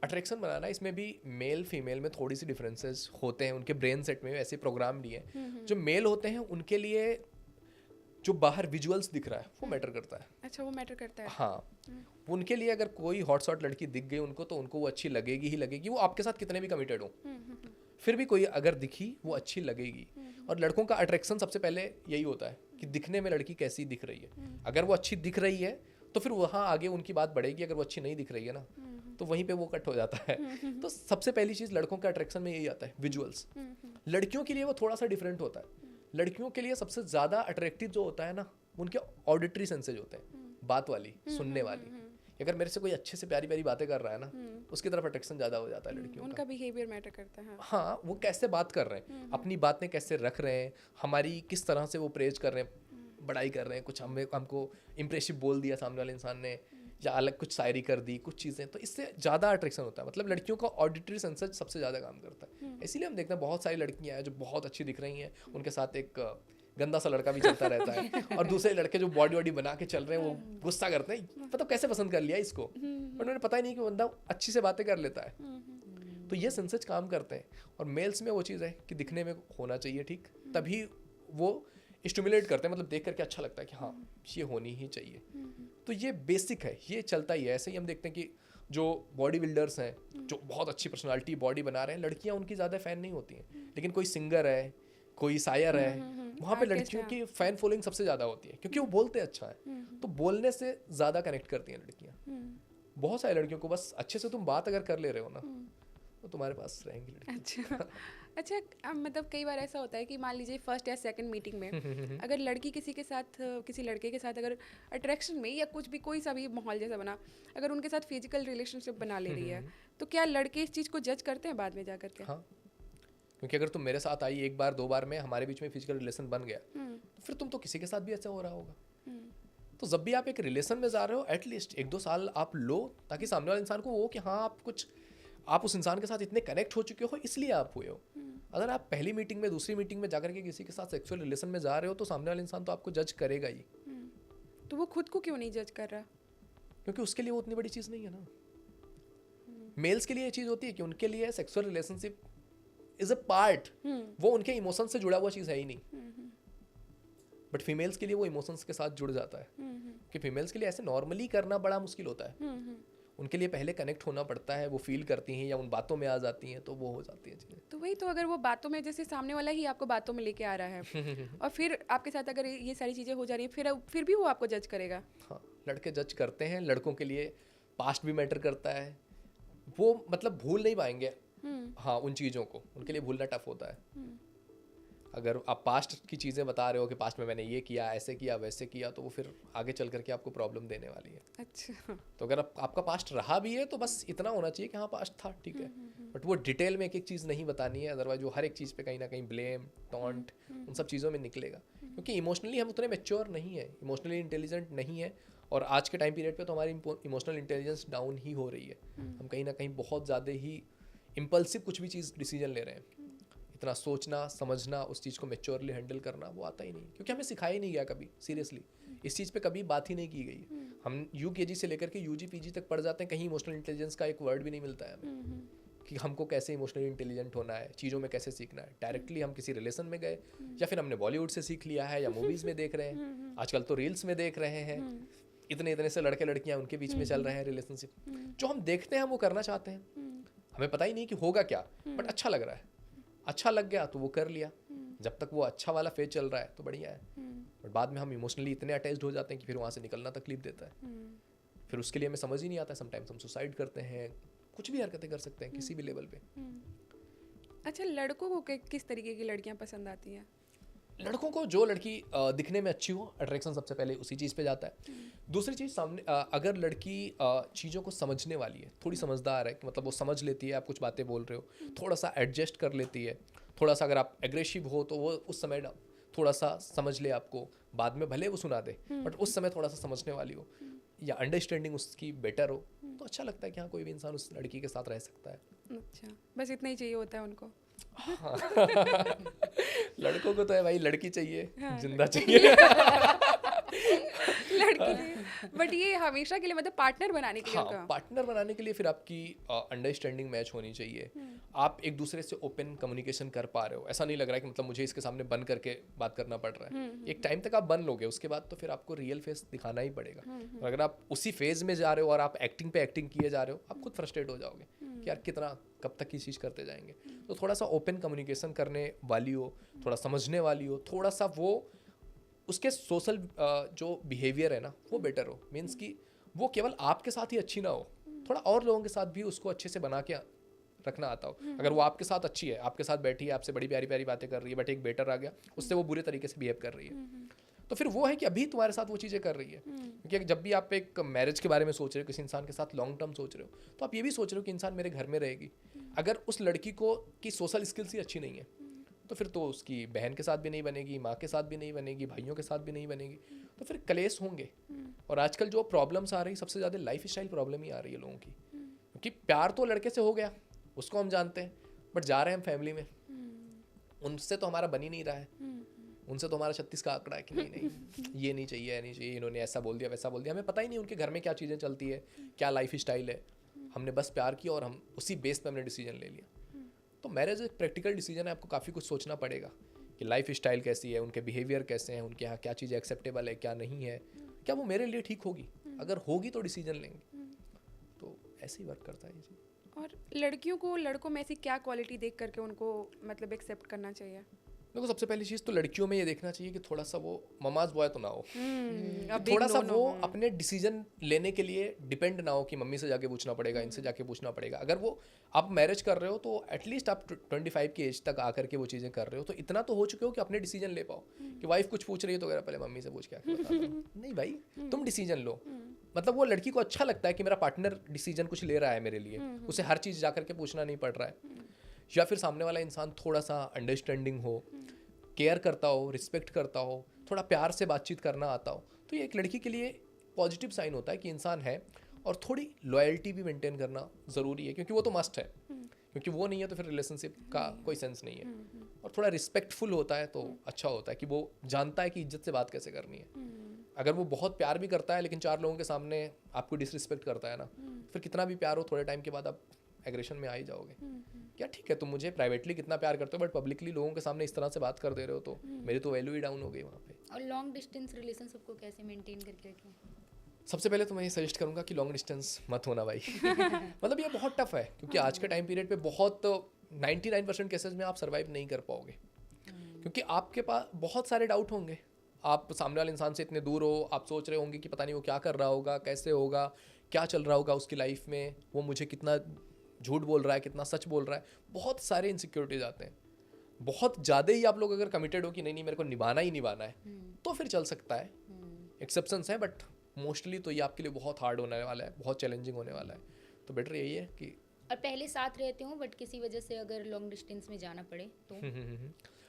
अट्रैक्शन बनाना, इसमें भी मेल फीमेल में थोड़ी सी डिफरेंसेस होते हैं। उनके ब्रेन सेट में ऐसे प्रोग्राम लिए हैं। जो मेल होते हैं उनके लिए जो बाहर विजुअल्स दिख रहा है वो मैटर करता है। अच्छा, वो मैटर करता है। हाँ, उनके लिए अगर कोई हॉटशॉट लड़की दिख गई उनको, तो उनको वो अच्छी लगेगी ही लगेगी, वो आपके साथ कितने भी कमिटेड हो। फिर भी कोई अगर दिखी वो अच्छी लगेगी। और लड़कों का अट्रैक्शन सबसे पहले यही होता है कि दिखने में लड़की कैसी दिख रही है। अगर वो अच्छी दिख रही है तो फिर वहाँ आगे उनकी बात बढ़ेगी। अगर वो अच्छी नहीं दिख रही है ना तो वहीं पे वो कट हो जाता है। तो सबसे पहली चीज़ लड़कों के अट्रैक्शन में यही आता है, विजुअल्स। लड़कियों के लिए वो थोड़ा सा डिफरेंट होता है। लड़कियों के लिए सबसे ज़्यादा अट्रैक्टिव जो होता है ना, उनके ऑडिटरी सेंसेज होते हैं। बात वाली, सुनने वाली। अगर मेरे से कोई अच्छे से प्यारी प्यारी बातें कर रहा है ना, उसकी तरफ अट्रैक्शन ज़्यादा हो जाता है लड़कियों का। उनका बिहेवियर मैटर करता है। हाँ, वो कैसे बात कर रहे हैं, अपनी बातें कैसे रख रहे हैं, हमारी किस तरह से वो प्रेज कर रहे हैं, बड़ाई कर रहे हैं, कुछ हमको इम्प्रेसिव बोल दिया सामने वाले इंसान ने, या अलग कुछ शायरी कर दी, कुछ चीज़ें, तो इससे ज़्यादा अट्रैक्शन होता है। मतलब लड़कियों का ऑडिटरी सेंसर सबसे ज़्यादा काम करता है। इसीलिए हम देखते हैं बहुत सारी लड़कियां हैं जो बहुत अच्छी दिख रही हैं, उनके साथ एक गंदा सा लड़का भी चलता रहता है, और दूसरे लड़के जो बॉडी वॉडी बना के चल रहे हैं वो गुस्सा करते हैं, मतलब कैसे पसंद कर लिया इसको, पर उन्हें पता ही नहीं कि वो बंदा अच्छी से बातें कर लेता है। तो ये सेंसर्स काम करते हैं, और मेल्स में वो चीज़ है कि दिखने में होना चाहिए ठीक, तभी वो स्टिमुलेट करते हैं, मतलब देख करके अच्छा लगता है कि हाँ ये होनी ही चाहिए। तो ये बेसिक है, ये चलता ही है। ऐसे ही हम देखते हैं कि जो बॉडी बिल्डर्स हैं, जो बहुत अच्छी पर्सनालिटी बॉडी बना रहे हैं, लड़कियां उनकी ज़्यादा फ़ैन नहीं होती हैं, लेकिन कोई सिंगर है, कोई शायर है, वहाँ पे लड़कियों की फ़ैन फॉलोइंग सबसे ज़्यादा होती है, क्योंकि वो बोलते अच्छा है, तो बोलने से ज़्यादा कनेक्ट करती हैं लड़कियाँ। बहुत सारी लड़कियों को बस अच्छे से तुम बात अगर कर ले रहे हो ना, तो तुम्हारे पास रहेंगी लड़की। अच्छा, अब मतलब कई बार ऐसा होता है कि मान लीजिए फर्स्ट या सेकंड मीटिंग में अगर लड़की किसी के साथ, किसी लड़के के साथ अगर अट्रैक्शन में या कुछ भी कोई सा भी माहौल जैसा बना, अगर उनके साथ फिजिकल रिलेशनशिप बना ले रही है, तो क्या लड़के इस चीज़ को जज करते हैं बाद में जा करके? हाँ, क्योंकि अगर तुम मेरे साथ आई एक बार दो बार में, हमारे बीच में फिजिकल रिलेशन बन गया, तो फिर तुम तो किसी के साथ भी ऐसा हो रहा होगा। तो जब भी आप एक रिलेशन में जा रहे हो, एटलीस्ट 1-2 साल आप लो, ताकि सामने वाले इंसान को वो कि हाँ आप उस इंसान के साथ इतने कनेक्ट हो चुके हो, इसलिए आप हुए हो। अगर आप पहली मीटिंग में, दूसरी मीटिंग में जाकर के किसी के साथ सेक्सुअल रिलेशन में जा रहे हो, तो सामने वाला इंसान तो आपको जज करेगा ही। तो वो खुद को क्यों नहीं जज कर रहा? क्योंकि उसके लिए वो उतनी बड़ी चीज़ नहीं है ना। मेल्स के लिए ये चीज़ होती है कि उनके लिए sexual relationship is a part, वो उनके इमोशन से जुड़ा हुआ चीज़ है ही नहीं। बट फीमेल्स के लिए वो इमोशंस के साथ जुड़ जाता है, कि फीमेल्स के लिए ऐसे नॉर्मली करना बड़ा मुश्किल होता है। उनके लिए पहले कनेक्ट होना पड़ता है, वो फील करती हैं या उन बातों में आ जाती हैं, तो वो हो जाती है चीज़ें। तो वही तो, अगर वो बातों में, जैसे सामने वाला ही आपको बातों में लेके आ रहा है और फिर आपके साथ अगर ये सारी चीज़ें हो जा रही हैं, फिर भी वो आपको जज करेगा। हाँ, लड़के जज करते हैं। लड़कों के लिए पास्ट भी मैटर करता है, वो मतलब भूल नहीं पाएंगे हाँ उन चीज़ों को, उनके लिए भूलना टफ होता है। अगर आप पास्ट की चीज़ें बता रहे हो कि पास्ट में मैंने ये किया, ऐसे किया, वैसे किया, तो वो फिर आगे चल करके आपको प्रॉब्लम देने वाली है। अच्छा, तो अगर आपका पास्ट रहा भी है तो बस इतना होना चाहिए कि हाँ पास्ट था, ठीक है, बट वो डिटेल में एक एक चीज़ नहीं बतानी है, अदरवाइज वो हर एक चीज़ पे कहीं ना कहीं ब्लेम, टॉन्ट, उन सब चीज़ों में निकलेगा। क्योंकि इमोशनली हम उतने मैच्योर नहीं है, इमोशनली इंटेलिजेंट नहीं है, और आज के टाइम पीरियड पे तो हमारी इमोशनल इंटेलिजेंस डाउन ही हो रही है। हम कहीं ना कहीं बहुत ज़्यादा ही इम्पल्सिव कुछ भी चीज़ डिसीजन ले रहे हैं। इतना सोचना, समझना, उस चीज़ को मैच्योरली हैंडल करना वो आता ही नहीं, क्योंकि हमें सिखाया ही नहीं गया कभी। सीरियसली इस चीज़ पे कभी बात ही नहीं की गई। हम UKG से लेकर के UG PG तक पढ़ जाते हैं, कहीं इमोशनल इंटेलिजेंस का एक वर्ड भी नहीं मिलता है हमें, कि हमको कैसे इमोशनली इंटेलिजेंट होना है, चीज़ों में कैसे सीखना है। डायरेक्टली हम किसी रिलेशन में गए, या फिर हमने बॉलीवुड से सीख लिया है, या मूवीज़ में देख रहे हैं, आजकल तो रील्स में देख रहे हैं, इतने इतने से लड़के लड़कियां उनके बीच में चल रहे हैं रिलेशनशिप, जो हम देखते हैं वो करना चाहते हैं, हमें पता ही नहीं कि होगा क्या, बट अच्छा लग रहा है, अच्छा लग गया तो वो कर लिया। जब तक वो अच्छा वाला फेज चल रहा है तो बढ़िया है, बट बाद में हम इमोशनली इतने अटैच्ड हो जाते हैं कि फिर वहाँ से निकलना तकलीफ देता है। फिर उसके लिए हमें समझ ही नहीं आता, समटाइम्स हम सुसाइड करते हैं, कुछ भी हरकतें कर सकते हैं किसी भी लेवल पे। अच्छा, लड़कों को किस तरीके की लड़कियां पसंद आती हैं? लड़कों को जो लड़की दिखने में अच्छी हो, अट्रैक्शन सबसे पहले उसी चीज़ पे जाता है। दूसरी चीज़, सामने अगर लड़की चीज़ों को समझने वाली है, थोड़ी समझदार है, कि मतलब वो समझ लेती है आप कुछ बातें बोल रहे हो, थोड़ा सा एडजस्ट कर लेती है, थोड़ा सा अगर आप एग्रेसिव हो तो वो उस समय ना थोड़ा सा समझ ले आपको, बाद में भले वो सुना दे, बट उस समय थोड़ा सा समझने वाली हो, या अंडरस्टैंडिंग उसकी बेटर हो, तो अच्छा लगता है कि हाँ कोई भी इंसान उस लड़की के साथ रह सकता है। अच्छा, बस इतना ही चाहिए होता है उनको? हाँ। लड़कों को तो है भाई, लड़की चाहिए, हाँ, जिंदा चाहिए। लड़की चाहिए, बट ये हमेशा के लिए, मतलब पार्टनर बनाने के लिए। हाँ, पार्टनर बनाने के लिए फिर आपकी अंडरस्टैंडिंग मैच होनी चाहिए, आप एक दूसरे से ओपन कम्युनिकेशन कर पा रहे हो, ऐसा नहीं लग रहा है कि मतलब मुझे इसके सामने बन करके बात करना पड़ रहा है। एक टाइम तक आप बन लोगे, उसके बाद तो फिर आपको रियल फेस दिखाना ही पड़ेगा। और अगर आप उसी फेज में जा रहे हो और आप एक्टिंग पे एक्टिंग किए जा रहे हो, आप खुद फ्रस्ट्रेट हो जाओगे कि यार कितना, कब तक ये चीज़ करते जाएंगे। तो थोड़ा सा ओपन कम्युनिकेशन करने वाली हो, थोड़ा समझने वाली हो, थोड़ा सा वो उसके सोशल जो बिहेवियर है ना वो बेटर हो, मीन्स कि वो केवल आपके साथ ही अच्छी ना हो, थोड़ा और लोगों के साथ भी उसको अच्छे से बना के रखना आता हो। अगर वो आपके साथ अच्छी है, आपके साथ बैठी है, आपसे बड़ी प्यारी प्यारी बातें कर रही है, बट एक बेटर आ गया, उससे वो बुरे तरीके से बिहेव कर रही है, तो फिर वो है कि अभी तुम्हारे साथ वो चीज़ें कर रही है। क्योंकि जब भी आप एक मैरिज के बारे में सोच रहे हो, किसी इंसान के साथ लॉन्ग टर्म सोच रहे हो, तो आप ये भी सोच रहे हो कि इंसान मेरे घर में रहेगी। अगर उस लड़की को की सोशल स्किल्स ही अच्छी नहीं है, तो फिर तो उसकी बहन के साथ भी नहीं बनेगी, माँ के साथ भी नहीं बनेगी, भाइयों के साथ भी नहीं बनेगी, तो फिर कलेश होंगे। और आजकल जो प्रॉब्लम्स आ रही, सबसे ज़्यादा लाइफ स्टाइल प्रॉब्लम ही आ रही है लोगों की। क्योंकि प्यार तो लड़के से हो गया, उसको हम जानते हैं, बट जा रहे हैं हम फैमिली में, उनसे तो हमारा बन ही नहीं रहा है। उनसे तो हमारा 36 का आंकड़ा है कि नहीं नहीं ये नहीं चाहिए, नहीं चाहिए, इन्होंने ऐसा बोल दिया, वैसा बोल दिया। हमें पता ही नहीं उनके घर में क्या चीज़ें चलती है, क्या लाइफ स्टाइल है। हमने बस प्यार किया और हम उसी बेस पे हमने डिसीजन ले लिया। तो मैरिज एक प्रैक्टिकल डिसीजन है, आपको काफ़ी कुछ सोचना पड़ेगा कि लाइफ स्टाइल कैसी है, उनके बिहेवियर कैसे हैं, उनके यहाँ क्या चीज़ें एक्सेप्टेबल है, क्या नहीं है, क्या वो मेरे लिए ठीक होगी। अगर होगी तो डिसीजन लेंगे। तो ऐसे ही वर्क करता है ये चीज़। और लड़कियों को लड़कों में ऐसी क्या क्वालिटी देख करके उनको मतलब एक्सेप्ट करना चाहिए? देखो, सबसे पहली चीज़ तो लड़कियों में ये देखना चाहिए कि थोड़ा सा वो ममाज बॉय तो ना हो। a big थोड़ा सा no-no. वो अपने डिसीजन लेने के लिए डिपेंड ना हो कि मम्मी से जाके पूछना पड़ेगा, इनसे जाके पूछना पड़ेगा। अगर वो आप मैरिज कर रहे हो तो एटलीस्ट आप 25 की एज तक आकर के वो चीज़ें कर रहे हो, तो इतना तो हो चुके हो कि अपने डिसीजन ले पाओ। कि वाइफ कुछ पूछ रही है तो अगर पहले मम्मी से पूछ के आके बता दो। नहीं भाई, तुम डिसीजन लो। मतलब वो लड़की को अच्छा लगता है कि मेरा पार्टनर डिसीजन कुछ ले रहा है मेरे लिए, उसे हर चीज़ जा करके पूछना नहीं पड़ रहा है। या फिर सामने वाला इंसान थोड़ा सा अंडरस्टैंडिंग हो, केयर करता हो, रिस्पेक्ट करता हो, थोड़ा प्यार से बातचीत करना आता हो, तो ये एक लड़की के लिए पॉजिटिव साइन होता है कि इंसान है। और थोड़ी लॉयल्टी भी मेंटेन करना ज़रूरी है, क्योंकि वो तो मस्ट है। क्योंकि वो नहीं है तो फिर रिलेशनशिप का कोई सेंस नहीं है। और थोड़ा रिस्पेक्टफुल होता है तो अच्छा होता है कि वो जानता है कि इज्जत से बात कैसे करनी है। अगर वो बहुत प्यार भी करता है लेकिन 4 लोगों के सामने आपको डिसरिस्पेक्ट करता है ना, फिर कितना भी प्यार हो, थोड़े टाइम के बाद आप एग्रेशन में आ ही जाओगे। क्या ठीक है, तुम मुझे प्राइवेटली कितना प्यार करते हो, बट पब्लिकली लोगों के सामने इस तरह से बात कर दे रहे हो, तो मेरी तो वैल्यू ही डाउन हो गई वहाँ पे। और लॉन्ग डिस्टेंस रिलेशनशिप को कैसे मेंटेन करके रखें? सबसे पहले तो मैं ये सजेस्ट करूँगा कि लॉन्ग डिस्टेंस मत होना भाई। मतलब ये बहुत टफ है, क्योंकि आज के टाइम पीरियड पे बहुत 99% केसेस में आप सर्वाइव नहीं कर पाओगे। क्योंकि आपके पास बहुत सारे डाउट होंगे, आप सामने वाले इंसान से इतने दूर हो, आप सोच रहे होंगे कि पता नहीं वो क्या कर रहा होगा, कैसे होगा, क्या चल रहा होगा उसकी लाइफ में, वो मुझे कितना झूठ बोल रहा है, कितना सच बोल रहा है। बहुत सारे इनसिक्योरिटीज आते हैं। बहुत ज़्यादा ही आप लोग अगर कमिटेड हो कि नहीं नहीं मेरे को निभाना ही निभाना है, तो फिर चल सकता है। एक्सेप्शंस है, बट मोस्टली तो ये आपके लिए बहुत हार्ड होने वाला है, बहुत चैलेंजिंग होने वाला है। तो बेटर यही है कि और पहले साथ रहते हो बट किसी वजह से अगर लॉन्ग डिस्टेंस में जाना पड़े तो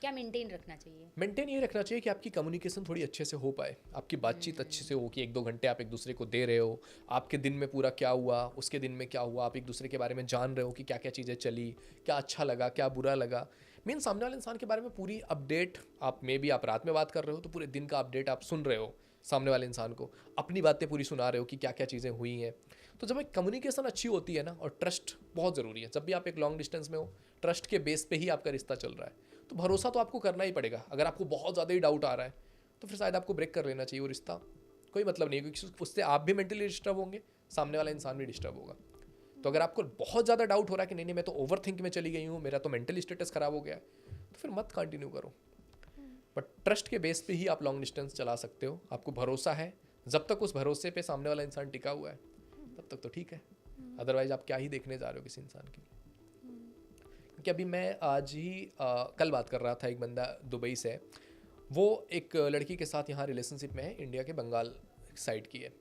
क्या मेंटेन रखना चाहिए? मेंटेन ये रखना चाहिए कि आपकी कम्युनिकेशन थोड़ी अच्छे से हो पाए, आपकी बातचीत अच्छे से हो, कि 1-2 घंटे आप एक दूसरे को दे रहे हो, आपके दिन में पूरा क्या हुआ, उसके दिन में क्या हुआ, आप एक दूसरे के बारे में जान रहे हो कि क्या क्या चीज़ें चली, क्या अच्छा लगा, क्या बुरा लगा। मेन सामने वाले इंसान के बारे में पूरी अपडेट, आप मे बी आप रात में बात कर रहे हो तो पूरे दिन का अपडेट आप सुन रहे हो, सामने वाले इंसान को अपनी बातें पूरी सुना रहे हो कि क्या क्या चीज़ें हुई हैं। तो जब एक कम्युनिकेशन अच्छी होती है ना, और ट्रस्ट बहुत ज़रूरी है। जब भी आप एक लॉन्ग डिस्टेंस में हो, ट्रस्ट के बेस पे ही आपका रिश्ता चल रहा है, तो भरोसा तो आपको करना ही पड़ेगा। अगर आपको बहुत ज़्यादा ही डाउट आ रहा है तो फिर शायद आपको ब्रेक कर लेना चाहिए वो रिश्ता। कोई मतलब नहीं है, क्योंकि उससे आप भी मेंटली डिस्टर्ब होंगे, सामने वाला इंसान भी डिस्टर्ब होगा। तो अगर आपको बहुत ज़्यादा डाउट हो रहा है कि नहीं नहीं मैं तो ओवर थिंक में चली गई हूँ, मेरा तो मेंटल स्टेटस ख़राब हो गया है, तो फिर मत कंटिन्यू करो। बट ट्रस्ट के बेस पे ही आप लॉन्ग डिस्टेंस चला सकते हो। आपको भरोसा है, जब तक उस भरोसे पे सामने वाला इंसान टिका हुआ है तब तक तो ठीक है। अदरवाइज आप क्या ही देखने जा रहे हो किसी इंसान की। क्योंकि अभी मैं आज ही कल बात कर रहा था, एक बंदा दुबई से है, वो एक लड़की के साथ यहाँ रिलेशनशिप में है, इंडिया के बंगाल साइड की है।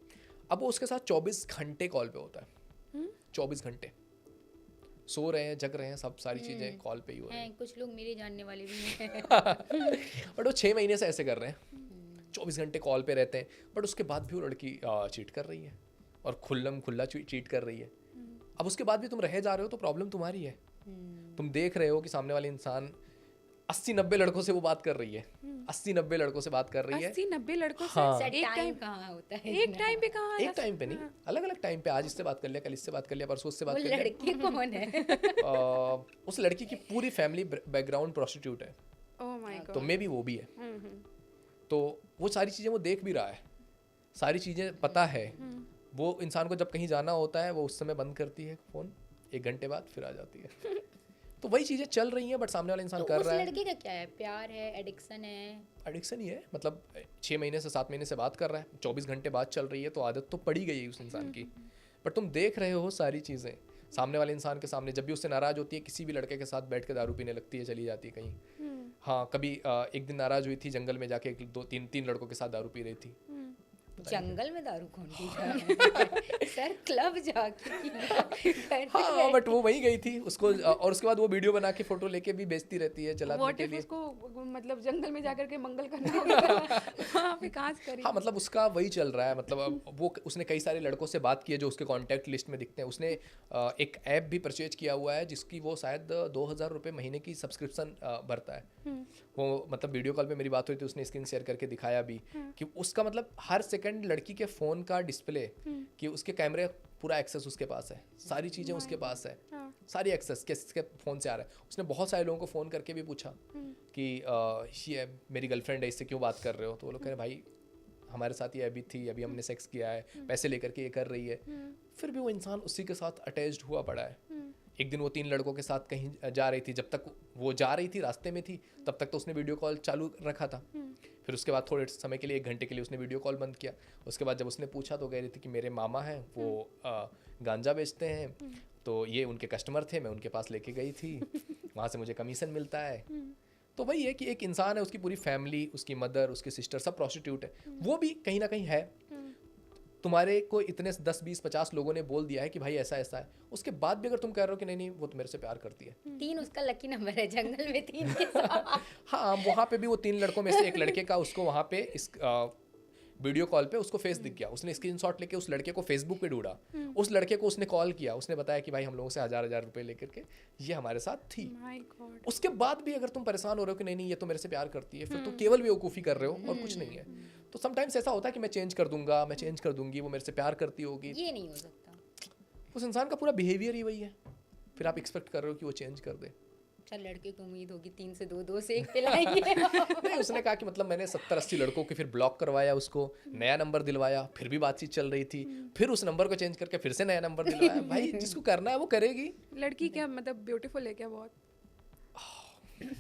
अब वो उसके साथ 24 घंटे कॉल पे होता है। 24 घंटे सो रहे हैं, जग रहे हैं, सब सारी चीज़ें कॉल पे ही हो रही हैं। कुछ लोग मेरे जानने वाले भी हैं। बट वो 6 महीने से ऐसे कर रहे हैं, 24 घंटे कॉल पे रहते हैं। बट उसके बाद भी वो लड़की चीट कर रही है, और खुल्ला चीट कर रही है। अब उसके बाद भी तुम रह जा रहे हो तो प्रॉब्लम तुम्हारी है। तुम देख रहे हो कि सामने वाले इंसान 80-90 लड़कों से वो बात कर रही है, 80-90 लड़कों से बात कर रही है। 80-90 लड़कों से हाँ। एक टाइम कहाँ होता है? एक टाइम पे कहाँ? एक टाइम पे नहीं, अलग अलग टाइम पे। आज इससे बात कर लिया, कल इससे बात कर लिया, परसों उससे बात वो कर लिया। लड़की कौन है? उस लड़की की पूरी फैमिली बैकग्राउंड प्रोस्टिट्यूट है, ओह माय तो गॉड। मे भी वो भी है। तो वो सारी चीज़ें वो देख भी रहा है, सारी चीज़ें पता है। वो इंसान को जब कहीं जाना होता है वो उस समय बंद करती है फ़ोन, 1 घंटे बाद फिर आ जाती है। तो वही चीज़ें चल रही हैं, बट सामने वाला इंसान तो कर उस रहा है। लड़के का क्या है? प्यार है, एडिक्शन है? एडिक्शन ही है, मतलब 6 महीने से 7 महीने से बात कर रहा है, 24 घंटे बाद चल रही है, तो आदत तो पड़ी गई है उस इंसान की। बट तुम देख रहे हो सारी चीज़ें सामने वाले इंसान के सामने। जब भी उससे नाराज़ होती है, किसी भी लड़के के साथ बैठ के दारू पीने लगती है, चली जाती है कहीं। हाँ, कभी एक दिन नाराज़ हुई थी, जंगल में जाके 2-3 लड़कों के साथ दारू पी रही थी। जंगल में दारू कौन पीता है सर? क्लब जाके घर पे हाँ, बट वो वहीं गई थी उसको और उसके बाद वो वीडियो बना के फोटो लेके भी बेचती रहती है चलाने व्हाट के इफ लिए। उसको मतलब जंगल में जाकर के मंगल करना होगा वहाँ पे कहाँ से करेगी? हाँ, मतलब उसका वही चल रहा है, मतलब अब वो उसने कई सारे लड़कों से बात की है जो उसके कॉन्टैक्ट लिस्ट में दिखते हैं। उसने एक ऐप भी परचेज किया हुआ है जिसकी वो शायद 2,000 रुपये महीने की सब्सक्रिप्शन भरता है। वो मतलब वीडियो कॉल पे मेरी बात हुई थी, उसने स्क्रीन शेयर करके दिखाया भी कि उसका मतलब हर सेकंड लड़की के फ़ोन का डिस्प्ले कि उसके कैमरे पूरा एक्सेस उसके पास है, सारी चीज़ें उसके पास है, सारी एक्सेस किसके फ़ोन से आ रहा है। उसने बहुत सारे लोगों को फ़ोन करके भी पूछा कि ये मेरी गर्लफ्रेंड है, इससे क्यों बात कर रहे हो? तो वो लोग कह रहे भाई हमारे साथ ये अभी थी, अभी हमने सेक्स किया है, पैसे लेकर के ये कर रही है। फिर भी वो इंसान उसी के साथ अटैच्ड हुआ पड़ा है। एक दिन वो 3 लड़कों के साथ कहीं जा रही थी, जब तक वो जा रही थी रास्ते में थी तब तक तो उसने वीडियो कॉल चालू रखा था। फिर उसके बाद थोड़े समय के लिए 1 घंटे के लिए उसने वीडियो कॉल बंद किया। उसके बाद जब उसने पूछा तो कह रही थी कि मेरे मामा हैं, वो गांजा बेचते हैं, तो ये उनके कस्टमर थे, मैं उनके पास लेके गई थी, वहाँ से मुझे कमीशन मिलता है। तो वही है कि एक इंसान है, उसकी पूरी फैमिली, उसकी मदर, उसकी सिस्टर सब प्रोस्टिट्यूट है। वो भी कहीं ना कहीं है। तुम्हारे को इतने 10, 20, 50 लोगों ने बोल दिया है कि भाई ऐसा ऐसा है, उसके बाद भी अगर तुम कह रहे हो कि नहीं नहीं वो तो मेरे से प्यार करती है। 3 उसका लकी नंबर है, जंगल में 3 के साथ। हाँ, वहाँ पे भी वो 3 लड़कों में से एक लड़के का उसको वहाँ पे इस वीडियो कॉल पे उसको फेस दिख गया। उसने स्क्रीनशॉट लेके उस लड़के को फेसबुक पे ढूंढा, उस लड़के को उसने कॉल किया, उसने बताया कि भाई हम लोगों से 1000 रुपए लेकर के ये हमारे साथ थी। My God. उसके बाद भी अगर तुम परेशान हो रहे हो कि नहीं नहीं ये तो मेरे से प्यार करती है, फिर तो केवल बेवकूफ़ी कर रहे हो और कुछ नहीं है। तो समटाइम्स ऐसा होता है कि मैं चेंज कर दूंगा, मैं चेंज कर दूंगी, वो मेरे से प्यार करती होगी। ये नहीं हो सकता। उस इंसान का पूरा बिहेवियर ही वही है, फिर आप एक्सपेक्ट कर रहे हो कि वो चेंज कर दे। चल लड़के को उम्मीद होगी 3 से 2, 2 से 1 पिलाएंगे। नहीं, उसने कहा कि मतलब मैंने 70-80 लड़कों के फिर ब्लॉक करवाया, उसको नया नंबर दिलवाया, फिर भी बातचीत चल रही थी, फिर उस नंबर को चेंज करके फिर से नया नंबर दिलवाया। भाई जिसको करना है वो करेगी। लड़की क्या मतलब ब्यूटीफुल है क्या? बहुत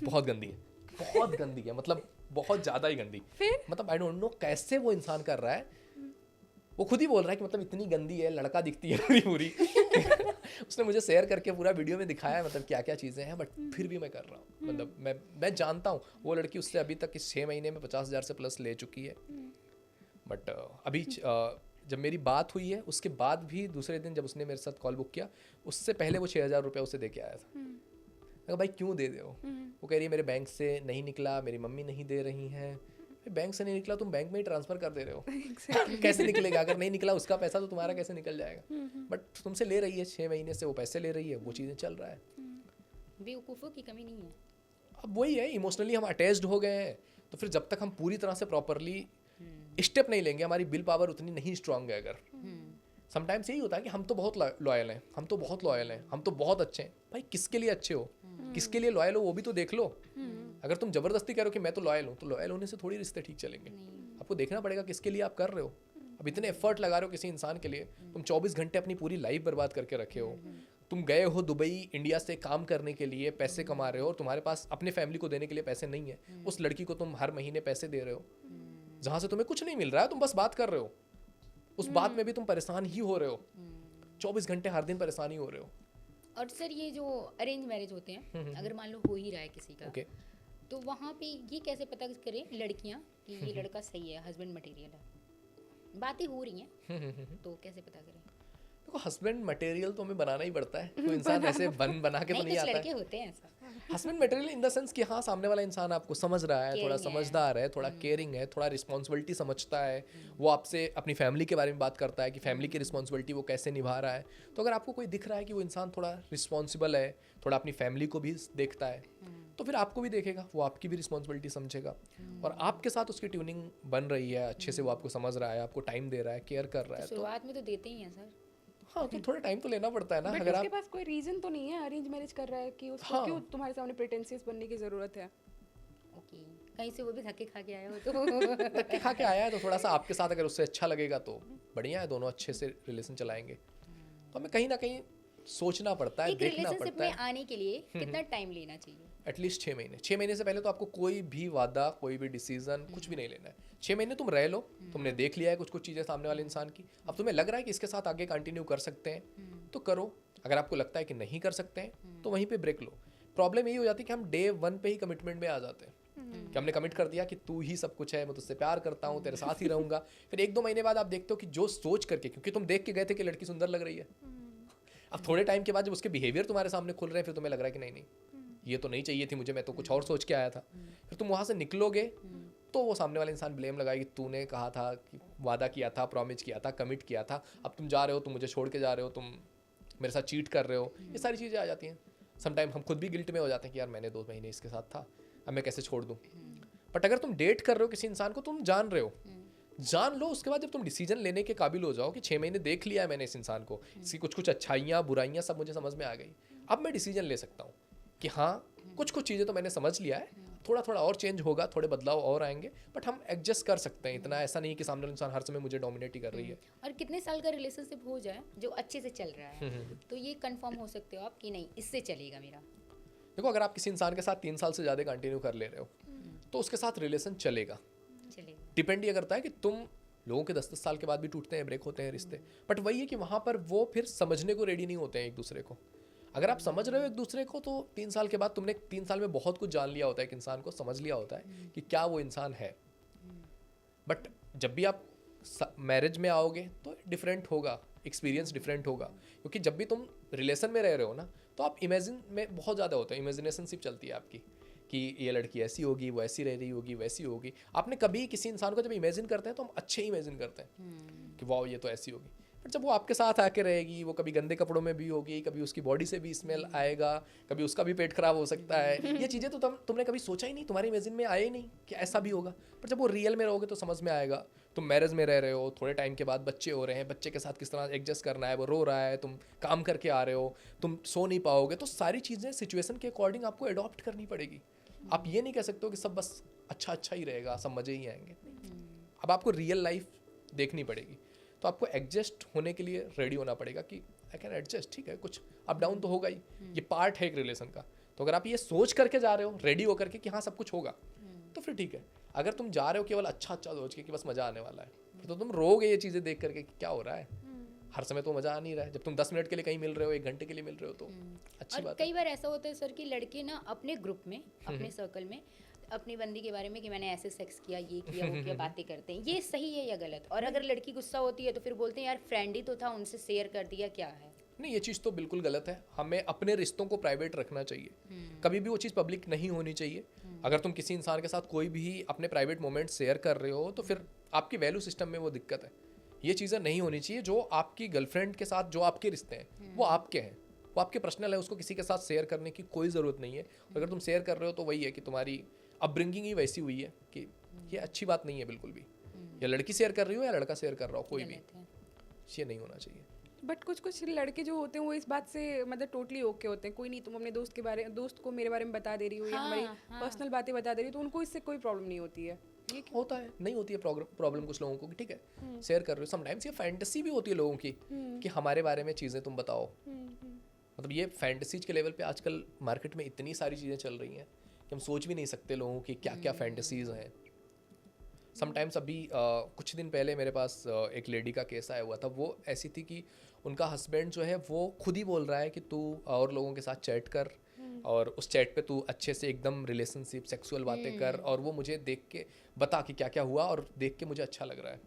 बहुत गंदी है, बहुत गंदी है, मतलब बहुत ज़्यादा ही गंदी। फिर मतलब आई डोंट नो कैसे वो इंसान कर रहा है। वो खुद ही बोल रहा है कि मतलब इतनी गंदी है, लड़का दिखती है पूरी पूरी। उसने मुझे शेयर करके पूरा वीडियो में दिखाया मतलब क्या क्या चीज़ें हैं, बट फिर भी मैं कर रहा हूँ। मतलब मैं जानता हूँ वो लड़की उससे अभी तक इस 6 महीने में 50,000 से प्लस ले चुकी है। बट अभी जब मेरी बात हुई है उसके बाद भी दूसरे दिन जब उसने मेरे साथ कॉल बुक किया, उससे पहले वो 6,000 रुपये उसे दे के आया था। मैं कहा भाई क्यों दे हो? वो कह रही है मेरे बैंक से नहीं निकला, मेरी मम्मी नहीं दे रही हैं। बैंक से नहीं निकला, तुम बैंक में ही ट्रांसफर कर दे रहे हो। कैसे निकलेगा? अगर नहीं निकला उसका पैसा तो तुम्हारा कैसे निकल जाएगा? बट तुमसे ले रही है, 6 महीने से वो पैसे ले रही है, वो चीज़ें चल रहा है। बेवकूफ़ों की कमी नहीं है। अब वही है, इमोशनली हम अटैच्ड हो गए हैं, तो फिर जब तक हम पूरी तरह से प्रॉपरली स्टेप नहीं लेंगे, हमारी विल पावर उतनी नहीं स्ट्रांग है। अगर समटाइम्स यही होता है कि हम तो बहुत लॉयल हैं, हम तो बहुत लॉयल हैं, हम तो बहुत अच्छे हैं। भाई किसके लिए अच्छे हो, किसके लिए लॉयल हो, वो भी तो देख लो। अगर तुम जबरदस्ती कह रहे हो कि मैं तो लॉयल हूँ, तो लॉयल होने से थोड़ी रिश्ते ठीक चलेंगे। आपको देखना पड़ेगा किसके लिए आप कर रहे हो। अब इतने एफर्ट लगा रहे हो किसी इंसान के लिए, तुम 24 घंटे अपनी पूरी लाइफ बर्बाद करके रखे हो। तुम गए हो दुबई इंडिया से काम करने के लिए, पैसे कमा रहे हो और तुम्हारे पास अपने फैमिली को देने के लिए पैसे नहीं है। उस लड़की को तुम हर महीने पैसे दे रहे हो जहाँ से तुम्हें कुछ नहीं मिल रहा है, तुम बस बात कर रहे हो। उस बात में भी तुम परेशान ही हो रहे हो, 24 घंटे हर दिन परेशान ही हो रहे हो। और सर ये जो अरेंज मैरिज होते हैं, अगर मान लो हो ही रहा है किसी का, ओके, तो वहाँ पे ये कैसे पता करें लड़कियाँ कि ये लड़का सही है, हस्बैंड मटेरियल है? बातें हो रही हैं तो कैसे पता करें? देखो हस्बैंड मटेरियल तो हमें बनाना ही पड़ता है, कोई इंसान ऐसे बना के तो नहीं कुछ आता लड़के है। होते हैं ऐसा। Husband material in the sense कि हाँ सामने वाला इंसान आपको समझ रहा है, थोड़ा Caring है। समझदार है, थोड़ा केयरिंग है, थोड़ा रिस्पॉन्सिबिलिटी समझता है, वो आपसे अपनी फैमिली के बारे में बात करता है कि फैमिली की रिस्पॉन्सिबिलिटी वो कैसे निभा रहा है। तो अगर आपको कोई दिख रहा है कि वो इंसान थोड़ा रिस्पॉन्सिबल है, थोड़ा अपनी फैमिली को भी देखता है, तो फिर आपको भी देखेगा, वो आपकी भी रिस्पॉन्सिबिलिटी समझेगा और आपके साथ उसकी ट्यूनिंग बन रही है अच्छे से, वो आपको समझ रहा है, आपको टाइम दे रहा है, केयर कर रहा है। तो शुरुआत में तो देते ही हैं सर। हाँ, तो थोड़ा टाइम तो लेना पड़ता है ना। बट अगर उसके आप पास कोई रीजन तो नहीं है अरेंज मैरिज कर रहा है कि उसको हाँ। क्यों तुम्हारे सामने प्रेटेंशियस बनने की जरूरत है? ओके, कहीं से वो भी धक्के खा के आया हो तो धक्के खा के आया है तो थोड़ा सा आपके साथ अगर उससे अच्छा लगेगा तो बढ़िया है, दोनों अच्छे से रिलेशन चलाएंगे। तो हमें कहीं ना कहीं सोचना पड़ता है, एक देखना रिलेशनशिप पड़ता में है। आने के लिए कितना टाइम लेना चाहिए? एटलीस्ट 6 महीने। 6 महीने से पहले तो आपको कोई भी वादा, कोई भी डिसीजन कुछ भी नहीं लेना है। 6 महीने तुम रह लो, तुमने देख लिया है कुछ कुछ चीज़ें सामने वाले इंसान की, अब तुम्हें लग रहा है कि इसके साथ आगे कंटिन्यू कर सकते हैं तो करो। अगर आपको लगता है कि नहीं कर सकते हैं तो वहीं पे ब्रेक लो। प्रॉब्लम यही हो जाती है कि हम डे 1 पे ही कमिटमेंट में आ जाते हैं कि हमने कमिट कर दिया कि तू ही सब कुछ है, मैं तुझसे प्यार करता हूँ, तेरे साथ ही रहूंगा। फिर 1-2 महीने बाद आप देखते हो कि जो सोच करके, क्योंकि तुम देख के गए थे कि लड़की सुंदर लग रही है, अब थोड़े टाइम के बाद जब उसके बिहेवियर तुम्हारे सामने खुल रहे हैं, फिर तुम्हें लग रहा है कि नहीं नहीं ये तो नहीं चाहिए थी मुझे, मैं तो कुछ और सोच के आया था। फिर तुम वहाँ से निकलोगे तो वो सामने वाला इंसान ब्लेम लगाएगी, तूने कहा था कि वादा किया था, प्रॉमिस किया था, कमिट किया था, अब तुम जा रहे हो, तुम मुझे छोड़ के जा रहे हो, तुम मेरे साथ चीट कर रहे हो। ये सारी चीज़ें आ जाती हैं। समटाइम हम खुद भी गिल्ट में हो जाते हैं कि यार मैंने 2 महीने इसके साथ था, अब मैं कैसे छोड़ दूँ। बट अगर तुम डेट कर रहे हो किसी इंसान को, तुम जान रहे हो, जान लो, उसके बाद जब तुम डिसीजन लेने के काबिल हो जाओ कि 6 महीने देख लिया है मैंने इस इंसान को, इसकी कुछ कुछ अच्छाइयाँ बुराइयाँ सब मुझे समझ में आ गई, अब मैं डिसीजन ले सकता हूँ कि हाँ कुछ कुछ चीज़ें तो मैंने समझ लिया है, थोड़ा थोड़ा और चेंज होगा, थोड़े बदलाव और आएंगे, बट हम एडजस्ट कर सकते हैं। इतना ऐसा नहीं कि सामने वाला इंसान हर समय मुझे डोमिनेट ही कर रही है। और कितने साल का रिलेशनशिप हो जाए जो अच्छे से चल रहा है, तो ये कंफर्म हो सकते हो आप कि नहीं इससे चलेगा मेरा। देखो, अगर आप किसी इंसान के साथ 3 साल से ज़्यादा कंटिन्यू कर ले रहे हो तो उसके साथ रिलेशन चलेगा। डिपेंड ये करता है कि तुम, लोगों के 10-10 साल के बाद भी टूटते हैं, ब्रेक होते हैं रिश्ते, बट वही है कि वहाँ पर वो फिर समझने को रेडी नहीं होते हैं एक दूसरे को। अगर आप समझ रहे हो एक दूसरे को तो 3 साल के बाद तुमने 3 साल में बहुत कुछ जान लिया होता है, एक इंसान को समझ लिया होता है कि क्या वो इंसान है। बट जब भी आप मैरिज में आओगे तो डिफरेंट होगा, एक्सपीरियंस डिफरेंट होगा, क्योंकि जब भी तुम रिलेशन में रह रहे हो ना तो आप इमेजिन में बहुत ज़्यादा होता है, इमेजिनेशनशिप चलती है आपकी कि ये लड़की ऐसी होगी, वो ऐसी रह रही होगी, वैसी होगी। आपने कभी किसी इंसान को जब इमेजिन करते हैं तो हम अच्छे ही इमेजिन करते हैं कि वाह ये तो ऐसी होगी, बट जब वो आपके साथ आके रहेगी, वो कभी गंदे कपड़ों में भी होगी, कभी उसकी बॉडी से भी स्मेल आएगा, कभी उसका भी पेट खराब हो सकता है, ये चीज़ें तो तुमने कभी सोचा ही नहीं, तुम्हारे इमेजिन में आए ही नहीं कि ऐसा भी होगा। पर जब वो रियल में रहोगे तो समझ में आएगा। तुम मैरिज में रह रहे हो, थोड़े टाइम के बाद बच्चे हो रहे हैं, बच्चे के साथ किस तरह एडजस्ट करना है, वो रो रहा है, तुम काम करके आ रहे हो, तुम सो नहीं पाओगे, तो सारी चीज़ें सिचुएशन के अकॉर्डिंग आपको अडॉप्ट करनी पड़ेगी। आप ये नहीं कह सकते हो कि सब बस अच्छा अच्छा ही रहेगा, सब मज़े ही आएंगे। अब आपको रियल लाइफ देखनी पड़ेगी, तो आपको एडजस्ट होने के लिए रेडी होना पड़ेगा कि आई कैन एडजस्ट। ठीक है, कुछ अप डाउन तो होगा ही, ये पार्ट है एक रिलेशन का। तो अगर आप ये सोच करके जा रहे हो, रेडी होकर के कि हाँ सब कुछ होगा, तो फिर ठीक है। अगर तुम जा रहे हो केवल अच्छा अच्छा सोच के कि बस मज़ा आने वाला है, फिर तो तुम रोगे ये चीज़ें देख करके कि क्या हो रहा है, हर समय तो मज़ा आ नहीं रहा है। जब तुम 10 मिनट के लिए कहीं मिल रहे हो, 1 घंटे के लिए मिल रहे हो, तो अच्छी बात है। कई बार ऐसा होता है सर कि लड़के ना अपने ग्रुप में, अपने सर्कल में अपनी बंदी के बारे में कि मैंने ऐसे सेक्स किया, ये किया, वो किया, बातें करते हैं। ये सही है या गलत? और अगर लड़की गुस्सा होती है तो फिर बोलते हैं यार फ्रेंड ही तो था, उनसे शेयर कर दिया, क्या है? नहीं, ये चीज़ तो बिल्कुल गलत है। हमें अपने रिश्तों को प्राइवेट रखना चाहिए, कभी भी वो चीज़ पब्लिक नहीं होनी चाहिए। अगर तुम किसी इंसान के साथ कोई भी अपने प्राइवेट मोमेंट शेयर कर रहे हो तो फिर आपकी वैल्यू सिस्टम में वो दिक्कत है। ये चीज़ें नहीं होनी चाहिए। जो आपकी गर्लफ्रेंड के साथ जो आपके रिश्ते हैं वो आपके हैं, वो आपके पर्सनल है, उसको किसी के साथ शेयर करने की कोई ज़रूरत नहीं है। अगर तुम शेयर कर रहे हो तो वही है कि तुम्हारी अपब्रिंगिंग ही वैसी हुई है कि ये अच्छी बात नहीं है बिल्कुल भी। या लड़की शेयर कर रही हो या लड़का शेयर कर रहा हो, कोई भी, ये नहीं होना चाहिए। बट कुछ कुछ लड़के जो होते हैं वो इस बात से मतलब टोटली ओके होते हैं, कोई नहीं, तुम अपने दोस्त को मेरे बारे में बता दे रही हो या हमारी पर्सनल बातें बता दे रही हो, तो उनको इससे कोई प्रॉब्लम नहीं होती है। ये होता है, नहीं होती है प्रॉब्लम कुछ लोगों को कि ठीक है शेयर कर रहे हो। समटाइम्स ये फैंटेसी भी होती है लोगों की कि हमारे बारे में चीज़ें तुम बताओ। मतलब ये फैंटेसीज के लेवल पे आजकल मार्केट में इतनी सारी चीज़ें चल रही हैं कि हम सोच भी नहीं सकते लोगों की क्या क्या फैंटेसीज हैं। समटाइम्स अभी कुछ दिन पहले मेरे पास एक लेडी का केस आया हुआ था। वो ऐसी थी कि उनका हस्बैंड जो है वो खुद ही बोल रहा है कि तू और लोगों के साथ चैट कर और उस चैट पे तू अच्छे से एकदम रिलेशनशिप सेक्सुअल बातें कर और वो मुझे देख के बता कि क्या क्या हुआ और देख के मुझे अच्छा लग रहा है।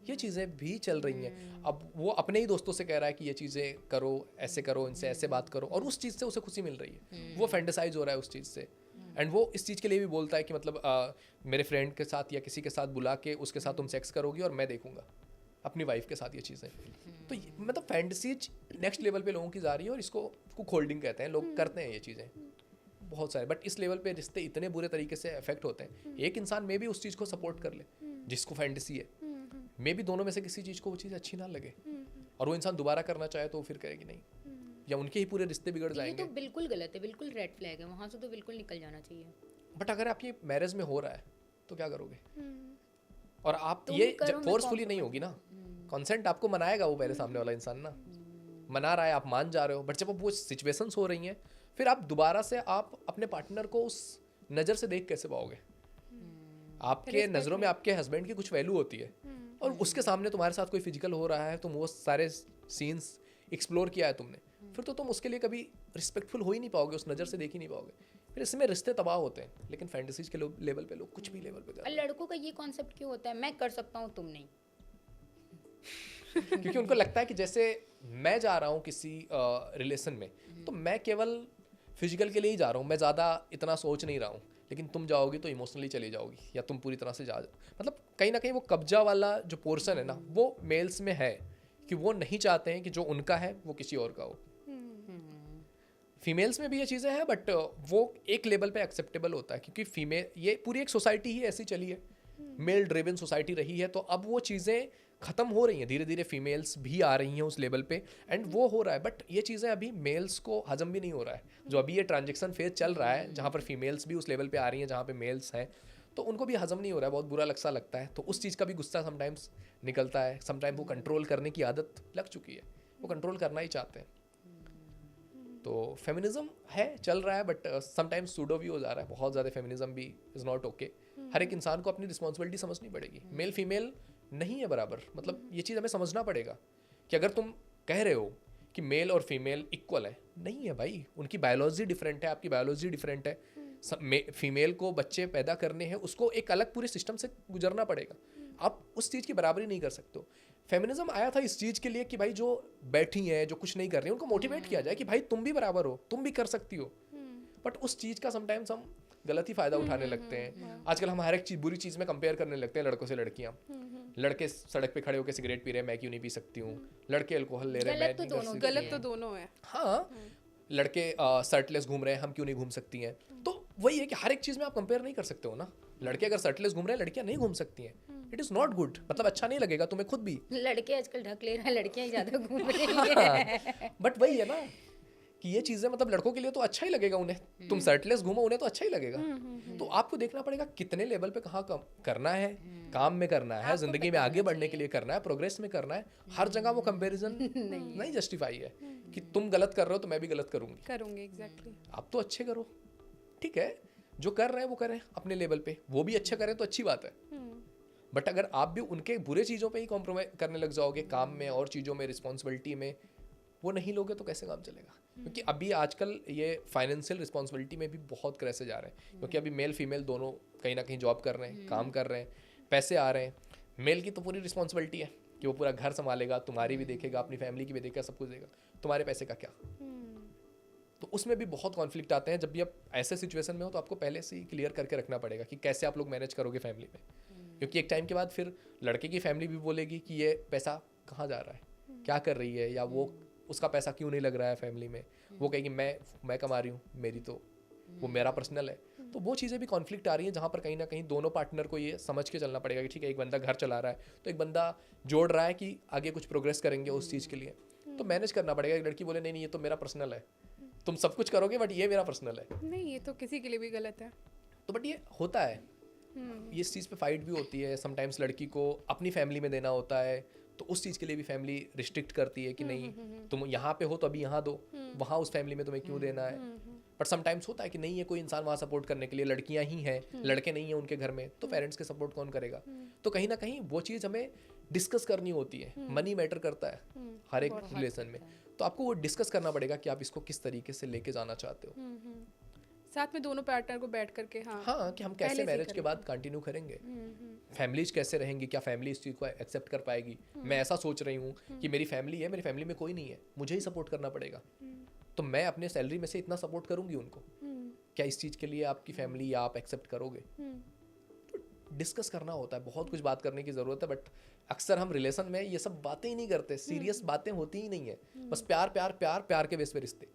ये चीज़ें भी चल रही हैं। अब वो अपने ही दोस्तों से कह रहा है कि ये चीज़ें करो, ऐसे करो, इनसे ऐसे बात करो, और उस चीज़ से उसे खुशी मिल रही है। वो फैंटेसाइज हो रहा है उस चीज़ से। एंड वो इस चीज़ के लिए भी बोलता है कि मतलब मेरे फ्रेंड के साथ या किसी के साथ बुला के उसके साथ तुम सेक्स करोगी और मैं देखूंगा अपनी वाइफ के साथ ये चीज़ें। तो मतलब फैंटेसीज नेक्स्ट लेवल पे लोगों की जा रही है और इसको होल्डिंग कहते हैं। लोग करते हैं ये चीज़ें बहुत सारे, बट इस लेवल पे रिश्ते इतने बुरे तरीके से अफेक्ट होते हैं। एक इंसान में भी उस चीज़ को सपोर्ट कर ले जिसको फैंटेसी है, मे भी दोनों में से किसी चीज़ को वो चीज़ अच्छी ना लगे और वो इंसान दोबारा करना चाहे तो फिर कहेगी नहीं, या उनके ही पूरे रिश्ते बिगड़ जाएंगे। ये तो बिल्कुल गलत है, बिल्कुल रेड फ्लैग है, वहाँ से तो बिल्कुल निकल जाना चाहिए। बट अगर आपकी मैरिज में हो रहा है तो क्या करोगे? और आप ये फोर्सफुली नहीं होगी ना, कंसेंट आपको मनाएगा वो पहले सामने वाला इंसान ना, मना रहा है, आप मान जा रहे हो। बट जब वो सिचुएशंस हो रही हैं फिर आप दोबारा से आप अपने पार्टनर को उस नज़र से देख कैसे पाओगे? आपके नज़रों में आपके हस्बैंड की कुछ वैल्यू होती है और उसके सामने तुम्हारे साथ कोई फिजिकल हो रहा है, तुम वो सारे सीन्स एक्सप्लोर किया है तुमने, फिर तो तुम उसके लिए कभी रिस्पेक्टफुल हो ही नहीं पाओगे, उस नज़र से देख ही नहीं पाओगे। फिर इसमें रिश्ते तबाह होते हैं। लेकिन फैंटेसीज के लेवल पे लोग कुछ भी लेवल पे कर और रहे हैं। लड़कों का ये कॉन्सेप्ट क्यों होता है, मैं कर सकता हूँ तुम नहीं? क्योंकि उनको लगता है कि जैसे मैं जा रहा हूँ किसी रिलेशन में, तो मैं केवल फिजिकल के लिए ही जा रहा हूँ, मैं ज़्यादा इतना सोच नहीं रहा हूँ। लेकिन तुम जाओगी तो इमोशनली चली जाओगी, या तुम पूरी तरह से मतलब कहीं ना कहीं वो कब्जा वाला जो पोर्शन है ना, वो मेल्स में है कि वो नहीं चाहते हैं कि जो उनका है वो किसी और का हो। फीमेल्स में भी ये चीज़ें हैं, बट वो एक लेवल पे एक्सेप्टेबल होता है, क्योंकि फीमेल, ये पूरी एक सोसाइटी ही ऐसी चली है, मेल ड्रिवन सोसाइटी रही है। तो अब वो चीज़ें ख़त्म हो रही हैं धीरे धीरे, फीमेल्स भी आ रही हैं उस लेवल पे, एंड वो हो रहा है। बट ये चीज़ें अभी मेल्स को हजम भी नहीं हो रहा है। जो अभी ये ट्रांजेक्शन फेज चल रहा है, जहाँ पर फीमेल्स भी उस लेवल पे आ रही हैं जहाँ पे मेल्स हैं, तो उनको भी हजम नहीं हो रहा है, बहुत बुरा लगता है। तो उस चीज़ का भी गुस्सा समटाइम्स निकलता है। समटाइम वो कंट्रोल करने की आदत लग चुकी है, वो कंट्रोल करना ही चाहते हैं। तो फेमिनिज्म है, चल रहा है, बट समटाइम्स सूडो भी हो जा रहा है। बहुत ज़्यादा फेमिनिज्म भी इज़ नॉट ओके। हर एक इंसान को अपनी रिस्पॉन्सिबिलिटी समझनी पड़ेगी। मेल फीमेल नहीं है बराबर, मतलब ये चीज़ हमें समझना पड़ेगा कि अगर तुम कह रहे हो कि मेल और फीमेल इक्वल है, नहीं है भाई। उनकी बायोलॉजी डिफरेंट है, आपकी बायोलॉजी डिफरेंट है। फीमेल को बच्चे पैदा करने हैं, उसको एक अलग पूरे सिस्टम से गुजरना पड़ेगा। आप उस चीज़ की बराबरी नहीं कर सकते हो। फेमिनिज्म आया था इस चीज़ के लिए कि भाई जो बैठी हैं, जो कुछ नहीं कर रही हैं, उनको मोटिवेट किया जाए कि भाई तुम भी बराबर हो, तुम भी कर सकती हो। बट उस चीज़ का समटाइम्स हम गलत ही फ़ायदा उठाने लगते हैं। आजकल हम हर एक चीज़, बुरी चीज़ में कंपेयर करने लगते हैं लड़कों से लड़कियाँ। लड़के सड़क पे खड़े होकर सिगरेट पी रहे हैं, मैं क्यों नहीं पी सकती हूँ। लड़के अल्कोहल ले रहे हैं, मैं नहीं। गलत तो दोनों है। हाँ, लड़के शर्टलेस घूम रहे हैं, हम क्यों नहीं घूम सकती हैं। तो वही है कि हर एक चीज़ में आप कंपेयर नहीं कर सकते हो ना। लड़के अगर शर्टलेस घूम रहे हैं, लड़कियां नहीं घूम सकती हैं। इट इज़ नॉट गुड, मतलब अच्छा नहीं लगेगा तुम्हें खुद भी। लड़के आजकल ढक ले रहे हैं, लड़कियां ही ज़्यादा घूम रही हैं। बट वही है ना कि ये चीज़ें, मतलब लड़कों के लिए तो अच्छा ही लगेगा उन्हें। तुम शर्टलेस घूमो, उन्हें तो अच्छा ही लगेगा। तो आपको देखना पड़ेगा कितने लेवल पे कहाँ करना है, काम में करना है, जिंदगी में आगे बढ़ने के लिए करना है, प्रोग्रेस में करना है। हर जगह वो कंपैरिजन नहीं जस्टिफाई है कि तुम गलत कर रहे हो तो मैं भी गलत करूंगी। एग्जैक्टली। आप तो अच्छे करो, ठीक है, जो कर रहे हैं वो करें अपने लेवल पे, वो भी अच्छे करें तो अच्छी बात है। बट अगर आप भी उनके बुरे चीज़ों पे ही कॉम्प्रोमाइज करने लग जाओगे, काम में और चीज़ों में, रिस्पॉन्सिबिलिटी में, वो नहीं लोगे तो कैसे काम चलेगा। क्योंकि अभी आजकल ये फाइनेंशियल रिस्पॉन्सिबिलिटी में भी बहुत क्राइसिस आ रहे हैं। क्योंकि अभी मेल फीमेल दोनों कहीं ना कहीं जॉब कर रहे हैं, काम कर रहे हैं, पैसे आ रहे हैं। मेल की तो पूरी रिस्पॉन्सिबिलिटी है कि वो पूरा घर संभालेगा, तुम्हारी भी देखेगा, अपनी फैमिली की भी देखेगा, सब कुछ देगा। तुम्हारे पैसे का क्या। तो उसमें भी बहुत कॉन्फ्लिक्ट आते हैं। जब भी आप ऐसे सिचुएशन में हो तो आपको पहले से ही क्लियर करके रखना पड़ेगा कि कैसे आप लोग मैनेज करोगे फैमिली में। क्योंकि एक टाइम के बाद फिर लड़के की फैमिली भी बोलेगी कि ये पैसा कहाँ जा रहा है, क्या कर रही है, या वो उसका पैसा क्यों नहीं लग रहा है फैमिली में। वो कहेगी मैं कमा रही हूँ, मेरी तो वो मेरा पर्सनल है। तो वो चीज़ें भी कॉन्फ्लिक्ट आ रही हैं, जहाँ पर कहीं ना कहीं दोनों पार्टनर को ये समझ के चलना पड़ेगा कि ठीक है, एक बंदा घर चला रहा है तो एक बंदा जोड़ रहा है कि आगे कुछ प्रोग्रेस करेंगे उस चीज़ के लिए। तो मैनेज करना पड़ेगा। एक लड़की बोले नहीं ये तो मेरा पर्सनल है, तुम सब कुछ करोगे बट ये मेरा पर्सनल है, नहीं ये तो किसी के लिए भी गलत है। तो बट ये होता है। ये इस चीज़ पे फाइट भी होती है। समटाइम्स लड़की को अपनी फैमिली में देना होता है, तो उस चीज़ के लिए भी फैमिली रिस्ट्रिक्ट करती है कि नहीं तुम यहाँ पे हो तो अभी यहाँ दो, वहाँ उस फैमिली में तुम्हें क्यों देना है। बट समटाइम्स होता है कि नहीं है कोई इंसान वहाँ सपोर्ट करने के लिए, लड़कियाँ ही हैं, लड़के नहीं हैं उनके घर में, तो पेरेंट्स के सपोर्ट कौन करेगा। तो कहीं ना कहीं वो चीज़ हमें डिस्कस करनी होती है। मनी मैटर करता है हर एक रिलेशन में, तो आपको वो डिस्कस करना पड़ेगा कि आप इसको किस तरीके से लेके जाना चाहते हो। साथ में दोनों पार्टनर को बैठ करके हाँ कि हम कैसे मैरिज के बाद कंटिन्यू करेंगे, फैमिलीज कैसे रहेंगी, क्या फैमिली इस चीज़ को एक्सेप्ट कर पाएगी। मैं ऐसा सोच रही हूँ कि मेरी फैमिली है, मेरी फैमिली में कोई नहीं है, मुझे ही सपोर्ट करना पड़ेगा, तो मैं अपने सैलरी में से इतना सपोर्ट करूँगी उनको, क्या इस चीज़ के लिए आपकी फैमिली या आप एक्सेप्ट करोगे। तो डिस्कस करना होता है, बहुत कुछ बात करने की ज़रूरत है। बट अक्सर हम रिलेशन में ये सब बातें ही नहीं करते, सीरियस बातें होती ही नहीं है, बस प्यार प्यार प्यार प्यार के बेस पे रिश्ते,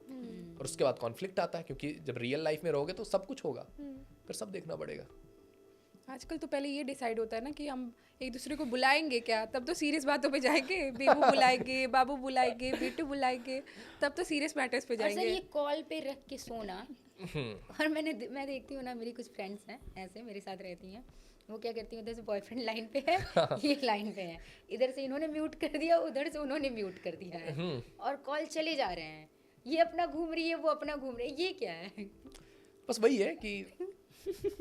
और उसके बाद कॉन्फ्लिक्ट आता है। क्योंकि जब रियल लाइफ में रहोगे तो सब कुछ होगा, फिर सब देखना पड़ेगा। आजकल तो पहले ये डिसाइड होता है ना कि हम एक दूसरे को बुलाएंगे क्या, तब तो सीरियस बातों पे जाएंगे। बेबू बुलाएंगे, बाबू बुलाएंगे, बेटू बुलाएंगे, तब तो सीरियस मैटर्स पे जाएंगे। सर ये कॉल पे रख के सोना, और मैं देखती हूँ ना, मेरी कुछ फ्रेंड्स हैं ऐसे मेरे साथ रहती हैं, वो क्या करती हैं, उधर से बॉयफ्रेंड लाइन पे है, ये लाइन पे है, इधर से इन्होंने म्यूट कर दिया, उधर से उन्होंने म्यूट कर दिया है, और कॉल चले जा रहे हैं। ये अपना घूम रही है, वो अपना घूम रही है, ये क्या है। बस वही है कि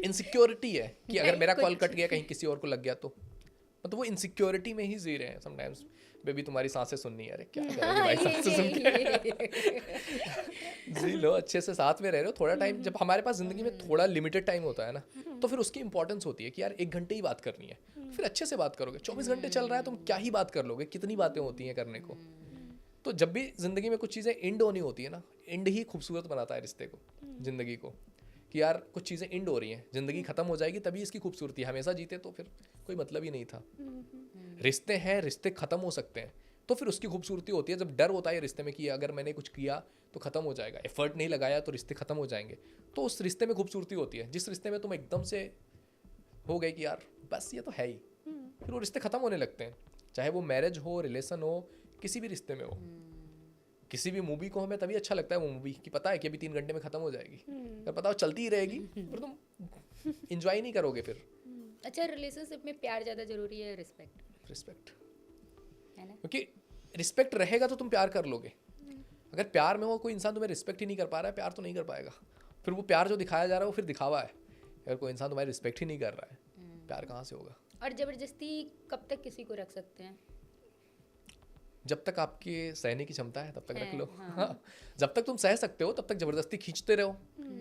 इनसिक्योरिटी है कि अगर मेरा कॉल कट गया, कहीं किसी और को लग गया तो मतलब वो इनसिक्योरिटी में ही जी रहे हैं समटाइम्स। बेबी तुम्हारी सांसें सुननी है। अरे क्या करोगे भाई सांसें सुन के? जी लो, अच्छे से साथ में रह रहे हो थोड़ा टाइम। जब हमारे पास जिंदगी में थोड़ा लिमिटेड टाइम होता है ना, तो फिर उसकी इंपॉर्टेंस होती है कि यार 1 घंटे ही बात करनी है, फिर अच्छे से बात करोगे। 24 घंटे चल रहा है, तुम क्या ही बात कर लोगे, कितनी बातें होती हैं करने को। तो जब भी जिंदगी में कुछ चीज़ें एंड होनी होती है ना, एंड ही खूबसूरत बनाता है रिश्ते को, जिंदगी को, कि यार कुछ चीज़ें एंड हो रही हैं, जिंदगी खत्म हो जाएगी तभी इसकी खूबसूरती है। हमेशा जीते तो फिर कोई मतलब ही नहीं था। रिश्ते हैं, रिश्ते खत्म हो सकते हैं, तो फिर उसकी खूबसूरती होती है। जब डर होता है रिश्ते में कि अगर मैंने कुछ किया तो खत्म हो जाएगा, एफर्ट नहीं लगाया तो रिश्ते खत्म हो जाएंगे, तो उस रिश्ते में खूबसूरती होती है। जिस रिश्ते में तुम एकदम से हो गए कि यार बस ये तो है ही, फिर वो रिश्ते खत्म होने लगते हैं। चाहे वो मैरिज हो, रिलेशन हो, किसी भी रिश्ते में हो। किसी भी मूवी को हमें तभी अच्छा लगता है वो मूवी कि पता है कि अभी 3 घंटे में खत्म हो जाएगी, अगर पता हो चलती ही रहेगी, फिर तुम इंजॉय नहीं करोगे फिर। अच्छा, रिलेशनशिप में प्यार ज़्यादा जरूरी है रिस्पेक्ट? रिस्पेक्ट है ना? क्योंकि रिस्पेक्ट रहेगा तो तुम प्यार कर लोगे। अगर प्यार में हो कोई इंसान तुम्हें रिस्पेक्ट ही नहीं कर पा रहा है, प्यार तो नहीं कर पाएगा। फिर वो प्यार जो दिखाया जा रहा है वो फिर दिखावा है। अगर कोई इंसान तुम्हारी रिस्पेक्ट ही नहीं कर रहा है, प्यार कहाँ से होगा? और ज़बरदस्ती कब तक किसी को रख सकते हैं? जब तक आपकी सहने की क्षमता है तब तक रख लो। हाँ। हाँ। जब तक तुम सह सकते हो तब तक जबरदस्ती खींचते रहो,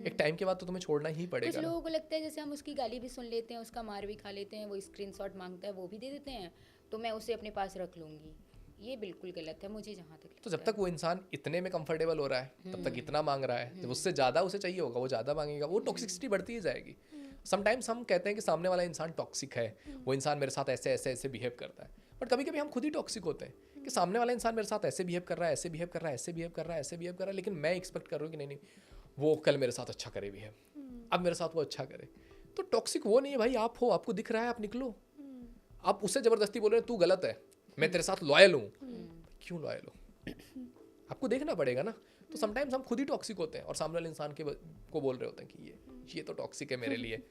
एक टाइम के बाद तो तुम्हें छोड़ना ही कुछ पड़ेगा ना। लोगों को लगता है जैसे हम उसकी गाली भी सुन लेते हैं, उसका मार भी खा लेते हैं, वो स्क्रीनशॉट मांगता है वो भी दे देते हैं, तो मैं उसे अपने पास रख लूँगी। ये बिल्कुल गलत है मुझे जहाँ तक तो लगता जब तक वो इंसान इतने में कंफर्टेबल हो रहा है तब तक इतना मांग रहा है, जब उससे ज़्यादा उसे चाहिए होगा वो ज़्यादा मांगेगा, वो टॉक्सिसिटी बढ़ती ही जाएगी। समटाइम्स हम कहते हैं कि सामने वाला इंसान टॉक्सिक है, वो इंसान मेरे साथ ऐसे ऐसे ऐसे बिहेव करता है, बट कभी कभी हम खुद ही टॉक्सिक होते हैं कि सामने वाला इंसान मेरे साथ ऐसे बिहेव कर रहा है, ऐसे बिहेव कर रहा है, ऐसे बिहेव कर रहा है, ऐसे बिहेव कर रहा है, लेकिन मैं एक्सपेक्ट कर रहा हूँ कि नहीं नहीं वो कल मेरे साथ अच्छा करे बिहेव, अब मेरे साथ वो अच्छा करे। तो टॉक्सिक वो नहीं है भाई, आप हो, आपको दिख रहा है, आप निकलो। आप उससे ज़बरदस्ती बोल रहे हैं तू गलत है, मैं तेरे साथ लॉयल हूँ। क्यों लॉयल हो? आपको देखना पड़ेगा ना। तो समटाइम्स हम खुद ही टॉक्सिक होते हैं और सामने वाले इंसान को बोल रहे होते हैं कि ये तो टॉक्सिक है मेरे लिए।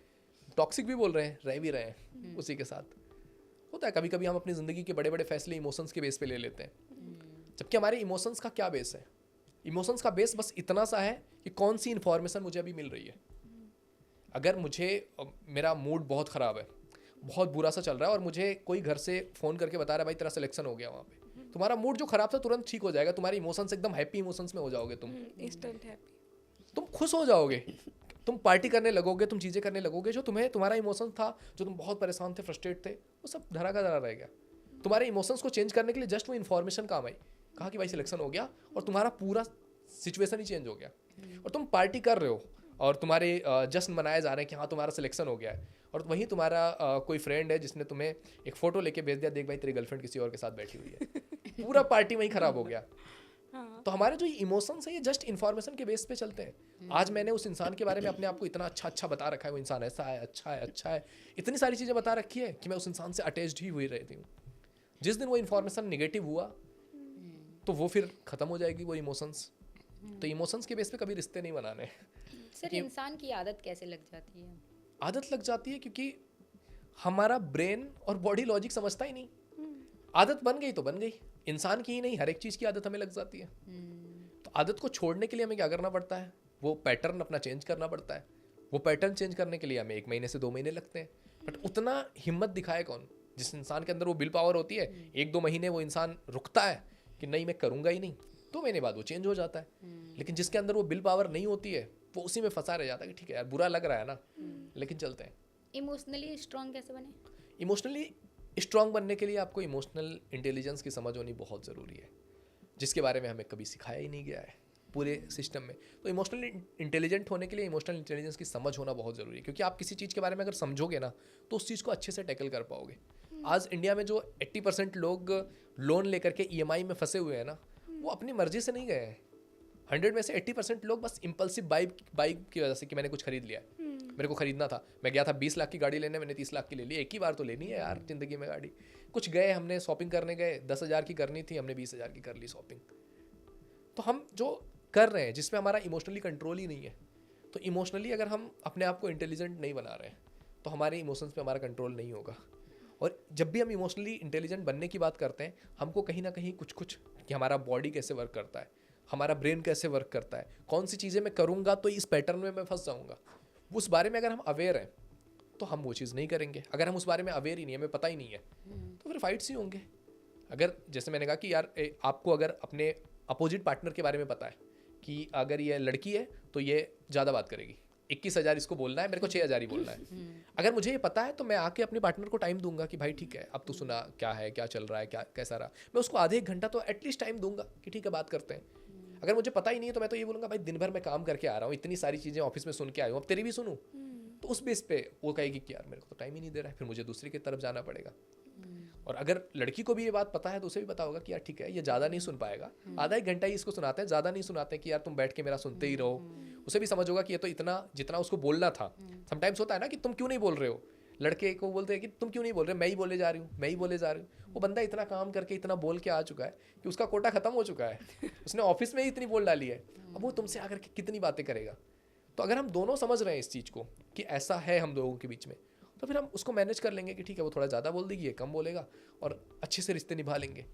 टॉक्सिक भी बोल रहे हैं, रह भी रहे हैं उसी के साथ। होता है कभी कभी हम अपनी ज़िंदगी के बड़े बड़े फैसले इमोशंस के बेस पे ले लेते हैं, जबकि हमारे इमोशंस का क्या बेस है? इमोशंस का बेस बस इतना सा है कि कौन सी इन्फॉर्मेशन मुझे अभी मिल रही है। अगर मुझे मेरा मूड बहुत ख़राब है, बहुत बुरा सा चल रहा है और मुझे कोई घर से फ़ोन करके बता रहा है भाई तेरा सिलेक्शन हो गया वहाँ पे, तुम्हारा मूड जो ख़राब था तुरंत ठीक हो जाएगा, तुम्हारे इमोशंस एकदम हैप्पी इमोशंस में हो जाओगे, तुम इंस्टेंट हैप्पी, तुम खुश हो जाओगे, तुम पार्टी करने लगोगे, तुम चीज़ें करने लगोगे। जो तुम्हारा इमोशन था, जो तुम बहुत परेशान थे, फ्रस्ट्रेट थे, वो सब धरा का धरा रह गया। तुम्हारे इमोशंस को चेंज करने के लिए जस्ट वो इन्फॉर्मेशन काम आई, कहा कि भाई सिलेक्शन हो गया, और तुम्हारा पूरा सिचुएशन ही चेंज हो गया। और तुम पार्टी कर रहे हो और तुम्हारे जश्न मनाए जा रहे हैं कि हाँ तुम्हारा सिलेक्शन हो गया है, और वहीं तुम्हारा कोई फ्रेंड है जिसने तुम्हें एक फ़ोटो लेके भेज दिया, देख भाई तेरी गर्लफ्रेंड किसी और के साथ बैठी हुई है। पूरा पार्टी वहीं ख़राब हो गया। तो हमारे जो इमोशंस है ये जस्ट इन्फॉर्मेशन के बेस पे चलते हैं। आज मैंने उस इंसान के बारे में अपने आप को इतना अच्छा अच्छा बता रखा है, वो इंसान ऐसा है, अच्छा है, अच्छा है, इतनी सारी चीज़ें बता रखी है कि मैं उस इंसान से अटैच्ड ही हुई रहती हूँ। जिस दिन वो इन्फॉर्मेशन निगेटिव हुआ तो वो फिर ख़त्म हो जाएगी वो इमोशंस। तो इमोशंस के बेस पे कभी रिश्ते नहीं बनाने। सर इंसान की आदत कैसे लग जाती है? आदत लग जाती है क्योंकि हमारा ब्रेन और बॉडी लॉजिक समझता ही नहीं। आदत बन गई तो बन गई, इंसान की ही नहीं हर एक चीज़ की आदत हमें लग जाती है। तो आदत को छोड़ने के लिए हमें क्या करना पड़ता है? वो पैटर्न अपना चेंज करना पड़ता है। वो पैटर्न चेंज करने के लिए हमें 1 महीने से 2 महीने लगते हैं, बट उतना हिम्मत दिखाए कौन? जिस इंसान के अंदर वो विल पावर होती है, 1-2 महीने वो इंसान रुकता है कि नहीं मैं करूँगा ही नहीं, 2 महीने बाद वो चेंज हो जाता है। लेकिन जिसके अंदर वो विल पावर नहीं होती है वो उसी में फंसा रह जाता है कि ठीक है यार बुरा लग रहा है ना, लेकिन चलते हैं। इमोशनली स्ट्रांग कैसे बने? इमोशनली स्ट्रांग बनने के लिए आपको इमोशनल इंटेलिजेंस की समझ होनी बहुत ज़रूरी है, जिसके बारे में हमें कभी सिखाया ही नहीं गया है पूरे सिस्टम में। तो इमोशनली इंटेलिजेंट होने के लिए इमोशनल इंटेलिजेंस की समझ होना बहुत ज़रूरी है, क्योंकि आप किसी चीज़ के बारे में अगर समझोगे ना तो उस चीज़ को अच्छे से टैकल कर पाओगे। आज इंडिया में जो 80% लोग लोन लेकर के EMI में फंसे हुए हैं ना, वो अपनी मर्जी से नहीं गए हैं। 100 में से 80% लोग बस इम्पल्सिव बाइक की वजह से कि मैंने कुछ खरीद लिया, मेरे को खरीदना था, मैं गया था 20 लाख की गाड़ी लेने, मैंने 30 लाख की ले ली। एक ही बार तो लेनी है यार ज़िंदगी में गाड़ी। कुछ गए हमने शॉपिंग करने गए, 10,000 की करनी थी, हमने 20,000 की कर ली शॉपिंग। तो हम जो कर रहे हैं जिसमें हमारा इमोशनली कंट्रोल ही नहीं है, तो इमोशनली अगर हम अपने आप को इंटेलिजेंट नहीं बना रहे हैं तो हमारे इमोशंस पे हमारा कंट्रोल नहीं होगा। और जब भी हम इमोशनली इंटेलिजेंट बनने की बात करते हैं, हमको कहीं ना कहीं कुछ कि हमारा बॉडी कैसे वर्क करता है, हमारा ब्रेन कैसे वर्क करता है, कौन सी चीज़ें मैं करूँगा तो इस पैटर्न में मैं फंस जाऊँगा, उस बारे में अगर हम अवेयर हैं तो हम वो चीज़ नहीं करेंगे। अगर हम उस बारे में अवेयर ही नहीं है, हमें पता ही नहीं है, तो फिर फाइट्स ही होंगे। अगर जैसे मैंने कहा कि यार आपको अगर अपने अपोजिट पार्टनर के बारे में पता है कि अगर ये लड़की है तो ये ज़्यादा बात करेगी, 21,000 इसको बोलना है, मेरे को 6,000 ही बोलना है। अगर मुझे ये पता है तो मैं आके अपने पार्टनर को टाइम दूंगा कि भाई ठीक है अब तू सुना क्या है, क्या चल रहा है, क्या कैसा रहा। मैं उसको आधे एक घंटा तो एटलीस्ट टाइम दूंगा कि ठीक है बात करते हैं। अगर मुझे पता ही नहीं है तो मैं तो ये बोलूँगा भाई दिन भर मैं काम करके आ रहा हूँ, इतनी सारी चीज़ें ऑफिस में सुन के आया हूँ, अब तेरी भी सुनूँ। तो उस बेस पे वो कहेगी कि यार मेरे को तो टाइम ही नहीं दे रहा है, फिर मुझे दूसरी की तरफ जाना पड़ेगा। और अगर लड़की को भी ये बात पता है तो उसे भी पता होगा कि यार ठीक है ये ज़्यादा नहीं सुन पाएगा, आधा एक घंटा ही इसको सुनाते हैं, ज़्यादा नहीं सुनाते कि यार तुम बैठ के मेरा सुनते ही रहो। उसे भी समझ होगा कि ये तो इतना जितना उसको बोलना था। समटाइम्स होता है ना कि तुम क्यों नहीं बोल रहे हो, लड़के को बोलते हैं कि तुम क्यों नहीं बोल रहे, मैं ही बोले जा रही हूँ, मैं ही बोले जा रही हूँ। वो बंदा इतना काम करके इतना बोल के आ चुका है कि उसका कोटा खत्म हो चुका है, उसने ऑफिस में ही इतनी बोल डाली है, अब वो तुमसे आकर के कितनी बातें करेगा। तो अगर हम दोनों समझ रहे हैं इस चीज़ को कि ऐसा है हम लोगों के बीच में, तो फिर हम उसको मैनेज कर लेंगे कि ठीक है वो थोड़ा ज़्यादा बोल देगी, ये कम बोलेगा, और अच्छे से रिश्ते निभा लेंगे।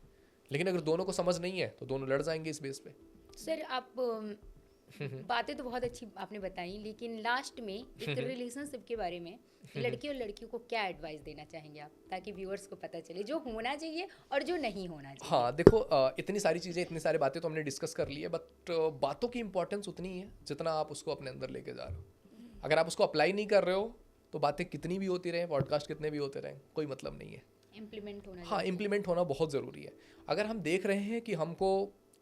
लेकिन अगर दोनों को समझ नहीं है तो दोनों लड़ जाएंगे इस बेस पे। सर आप बातें तो बहुत अच्छी आपने बताई, लेकिन लास्ट में एक रिलेशनशिप के बारे में लड़की और लड़की को क्या एडवाइस देना चाहेंगे आप, ताकि व्यूअर्स को पता चले जो होना चाहिए और जो नहीं होना चाहिए। हाँ देखो, इतनी सारी चीज़ें, इतनी सारी बातें तो हमने डिस्कस कर ली है, बट बातों की इंपॉर्टेंस उतनी ही है जितना आप उसको अपने अंदर लेके जा रहे हो। अगर आप उसको अप्लाई नहीं कर रहे हो तो बातें कितनी भी होती रहें, पॉडकास्ट कितने भी होते रहें, कोई मतलब नहीं है। इम्प्लीमेंट होना, हाँ इम्प्लीमेंट होना बहुत ज़रूरी है। अगर हम देख रहे हैं कि हमको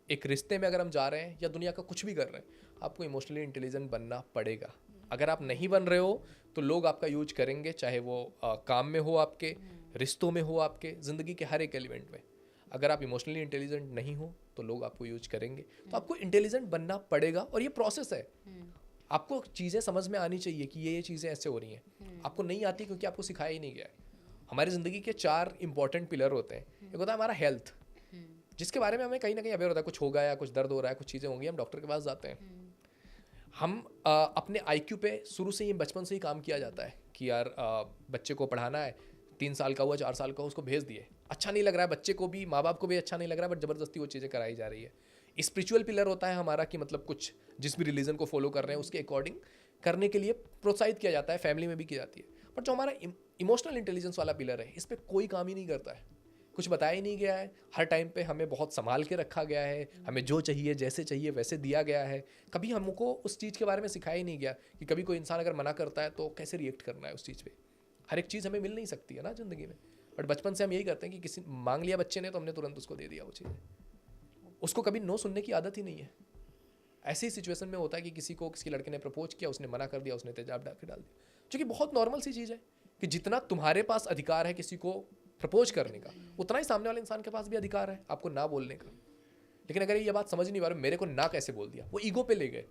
एक रिश्ते में अगर हम जा रहे हैं या दुनिया का कुछ भी कर रहे हैं, आपको इमोशनली इंटेलिजेंट बनना पड़ेगा। अगर आप नहीं बन रहे हो तो लोग आपका यूज करेंगे, चाहे वो काम में हो, आपके रिश्तों में हो, आपके ज़िंदगी के हर एक एलिमेंट में। अगर आप इमोशनली इंटेलिजेंट नहीं हो तो लोग आपको यूज करेंगे। तो आपको इंटेलिजेंट बनना पड़ेगा, और ये प्रोसेस है। आपको चीज़ें समझ में आनी चाहिए कि ये चीज़ें ऐसे हो रही हैं। आपको नहीं आती क्योंकि आपको सिखाया ही नहीं गया है। हमारी ज़िंदगी के 4 इंपॉर्टेंट पिलर होते हैं। एक होता है हमारा हेल्थ, जिसके बारे में हमें कहीं ना कहीं अवेयर होता है, कुछ होगा या कुछ दर्द हो रहा है, कुछ चीज़ें होंगी, हम डॉक्टर के पास जाते हैं। हम अपने IQ पे शुरू से ही, बचपन से ही काम किया जाता है कि यार बच्चे को पढ़ाना है, 3 साल का हुआ, 4 साल का हुआ, उसको भेज दिए। अच्छा नहीं लग रहा है बच्चे को भी, माँ बाप को भी अच्छा नहीं लग रहा है, बट ज़बरदस्ती वो चीज़ें कराई जा रही है। स्पिरिचुअल पिलर होता है हमारा कि मतलब कुछ जिस भी रिलीजन को फॉलो कर रहे हैं उसके अकॉर्डिंग करने के लिए प्रोत्साहित किया जाता है, फैमिली में भी की जाती है। बट जो हमारा इमोशनल इंटेलिजेंस वाला पिलर है, इस पर कोई काम ही नहीं करता है, कुछ बताया ही नहीं गया है। हर टाइम पे हमें बहुत संभाल के रखा गया है, हमें जो चाहिए जैसे चाहिए वैसे दिया गया है। कभी हमको उस चीज़ के बारे में सिखाया ही नहीं गया कि कभी कोई इंसान अगर मना करता है तो कैसे रिएक्ट करना है उस चीज़ पे। हर एक चीज़ हमें मिल नहीं सकती है ना ज़िंदगी में, बट बचपन से हम यही करते हैं कि किसी मांग लिया बच्चे ने तो हमने तुरंत उसको दे दिया वो चीज़ें। उसको कभी नो सुनने की आदत ही नहीं है। ऐसी ही सिचुएशन में होता है कि किसी लड़के ने प्रपोज किया, उसने मना कर दिया, उसने तेजाब डाल दिया, जो कि बहुत नॉर्मल सी चीज़ है कि जितना तुम्हारे पास अधिकार है किसी को प्रपोज करने का, उतना ही सामने वाले इंसान के पास भी अधिकार है आपको ना बोलने का। लेकिन अगर ये बात समझ नहीं पा रहे, मेरे को ना कैसे बोल दिया, वो ईगो पे ले गए,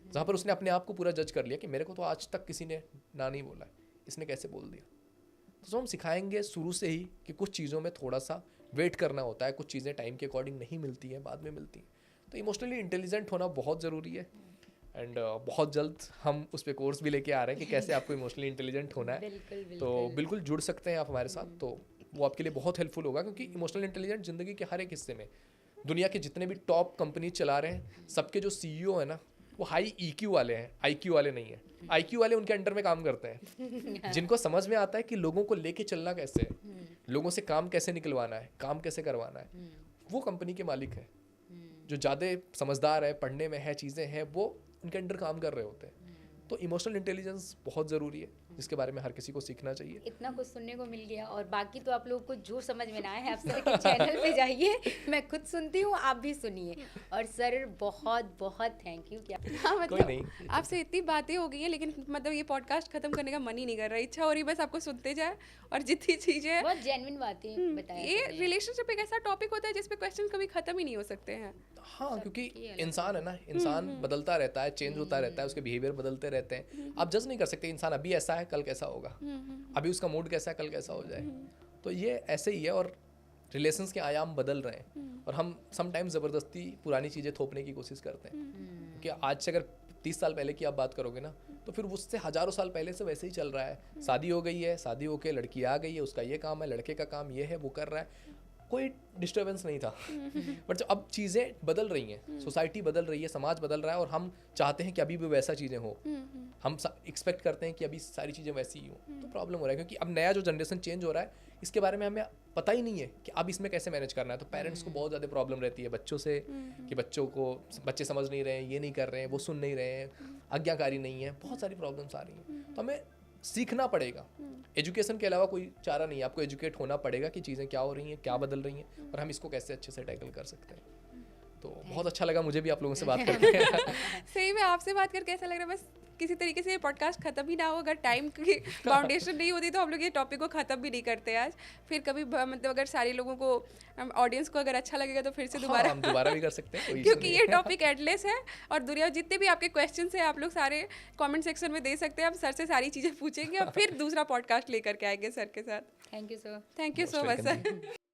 जहाँ पर उसने अपने आप को पूरा जज कर लिया कि मेरे को तो आज तक किसी ने ना नहीं बोला है, इसने कैसे बोल दिया। तो हम सिखाएंगे शुरू से ही कि कुछ चीज़ों में थोड़ा सा वेट करना होता है, कुछ चीज़ें टाइम के अकॉर्डिंग नहीं मिलती हैं, बाद में मिलती हैं। तो इमोशनली इंटेलिजेंट होना बहुत ज़रूरी है। एंड बहुत जल्द हम उस पर कोर्स भी लेके आ रहे हैं कि कैसे आपको इमोशनली इंटेलिजेंट होना है। तो बिल्कुल जुड़ सकते हैं आप हमारे साथ, तो वो आपके लिए बहुत हेल्पफुल होगा। क्योंकि इमोशनल इंटेलिजेंट ज़िंदगी के हर एक हिस्से में, दुनिया के जितने भी टॉप कंपनी चला रहे हैं, सबके जो CEO है ना, वो हाई EQ वाले हैं, IQ वाले नहीं है। IQ वाले उनके अंडर में काम करते हैं, जिनको समझ में आता है कि लोगों को लेके चलना कैसे है, लोगों से काम कैसे निकलवाना है, काम कैसे करवाना है, वो कंपनी के मालिक हैं। जो ज़्यादा समझदार है, पढ़ने में है, चीज़ें हैं, वो उनके अंडर काम कर रहे होते हैं। तो इमोशनल इंटेलिजेंस बहुत ज़रूरी है, जिसके बारे में हर किसी को सीखना चाहिए। इतना कुछ सुनने को मिल गया, और बाकी तो आप लोगों को जो समझ में ना आए, आप सर के चैनल पे जाइए, मैं खुद सुनती हूँ, आप भी सुनिए। और सर बहुत बहुत थैंक यू। क्या हाँ कोई मतलब नहीं, आपसे इतनी बातें हो गई हैं, लेकिन मतलब ये पॉडकास्ट खत्म करने का मन ही नहीं कर रहा। इच्छा हो रही बस आपको सुनते जाए, और जितनी चीज़ें बहुत जेन्युइन बातें बताया ये सर ने। रिलेशनशिप एक ऐसा टॉपिक होता है जिसपे क्वेश्चन कभी खत्म ही नहीं हो सकते हैं। हाँ क्योंकि इंसान है ना, इंसान बदलता रहता है, चेंज होता रहता है, उसके बिहेवियर बदलते रहते हैं। आप जज नहीं कर सकते इंसान अभी ऐसा है कल कैसा होगा, अभी उसका मूड कैसा है कल कैसा हो जाए। तो ये ऐसे ही है, और रिलेशंस के आयाम बदल रहे हैं, और हम समटाइम्स ज़बरदस्ती पुरानी चीज़ें थोपने की कोशिश करते हैं। क्योंकि आज से अगर 30 साल पहले की आप बात करोगे ना, तो फिर उससे हज़ारों साल पहले से वैसे ही चल रहा है। शादी हो गई है, शादी होके लड़की आ गई है, उसका ये काम है, लड़के का काम ये है, वो कर रहा है। कोई डिस्टर्बेंस नहीं था। बट अब चीज़ें बदल रही हैं, सोसाइटी बदल रही है, समाज बदल रहा है, और हम चाहते हैं कि अभी भी वैसा चीज़ें हो। हम एक्सपेक्ट करते हैं कि अभी सारी चीज़ें वैसी ही हो, तो प्रॉब्लम हो रहा है क्योंकि अब नया जो जनरेशन चेंज हो रहा है इसके बारे में हमें पता ही नहीं है कि अब इसमें कैसे मैनेज करना है। तो पेरेंट्स को बहुत ज़्यादा प्रॉब्लम रहती है बच्चों से, कि बच्चे समझ नहीं रहे हैं, ये नहीं कर रहे हैं, वो सुन नहीं रहे हैं, आज्ञाकारी नहीं है, बहुत सारी प्रॉब्लम्स आ रही हैं। तो हमें सीखना पड़ेगा। एजुकेशन के अलावा कोई चारा नहीं है, आपको एजुकेट होना पड़ेगा कि चीज़ें क्या हो रही हैं, क्या बदल रही हैं, और हम इसको कैसे अच्छे से टैकल कर सकते हैं। तो बहुत अच्छा लगा मुझे भी आप लोगों से बात करके। सही में आपसे बात करके ऐसा लग रहा है बस किसी तरीके से ये पॉडकास्ट खत्म ही ना हो। अगर टाइम की बाउंडेशन नहीं होती तो हम लोग ये टॉपिक को ख़त्म भी नहीं करते आज। फिर कभी मतलब अगर सारे लोगों को, ऑडियंस को अगर अच्छा लगेगा तो फिर से दोबारा हम दोबारा भी कर सकते हैं, क्योंकि ये टॉपिक एंडलेस है। और दुनिया जितने भी आपके क्वेश्चन हैं आप लोग सारे कमेंट सेक्शन में दे सकते हैं। हम सर से सारी चीज़ें पूछेंगे और फिर दूसरा पॉडकास्ट लेकर के आएंगे सर के साथ। Thank you sir. Thank you so much sir.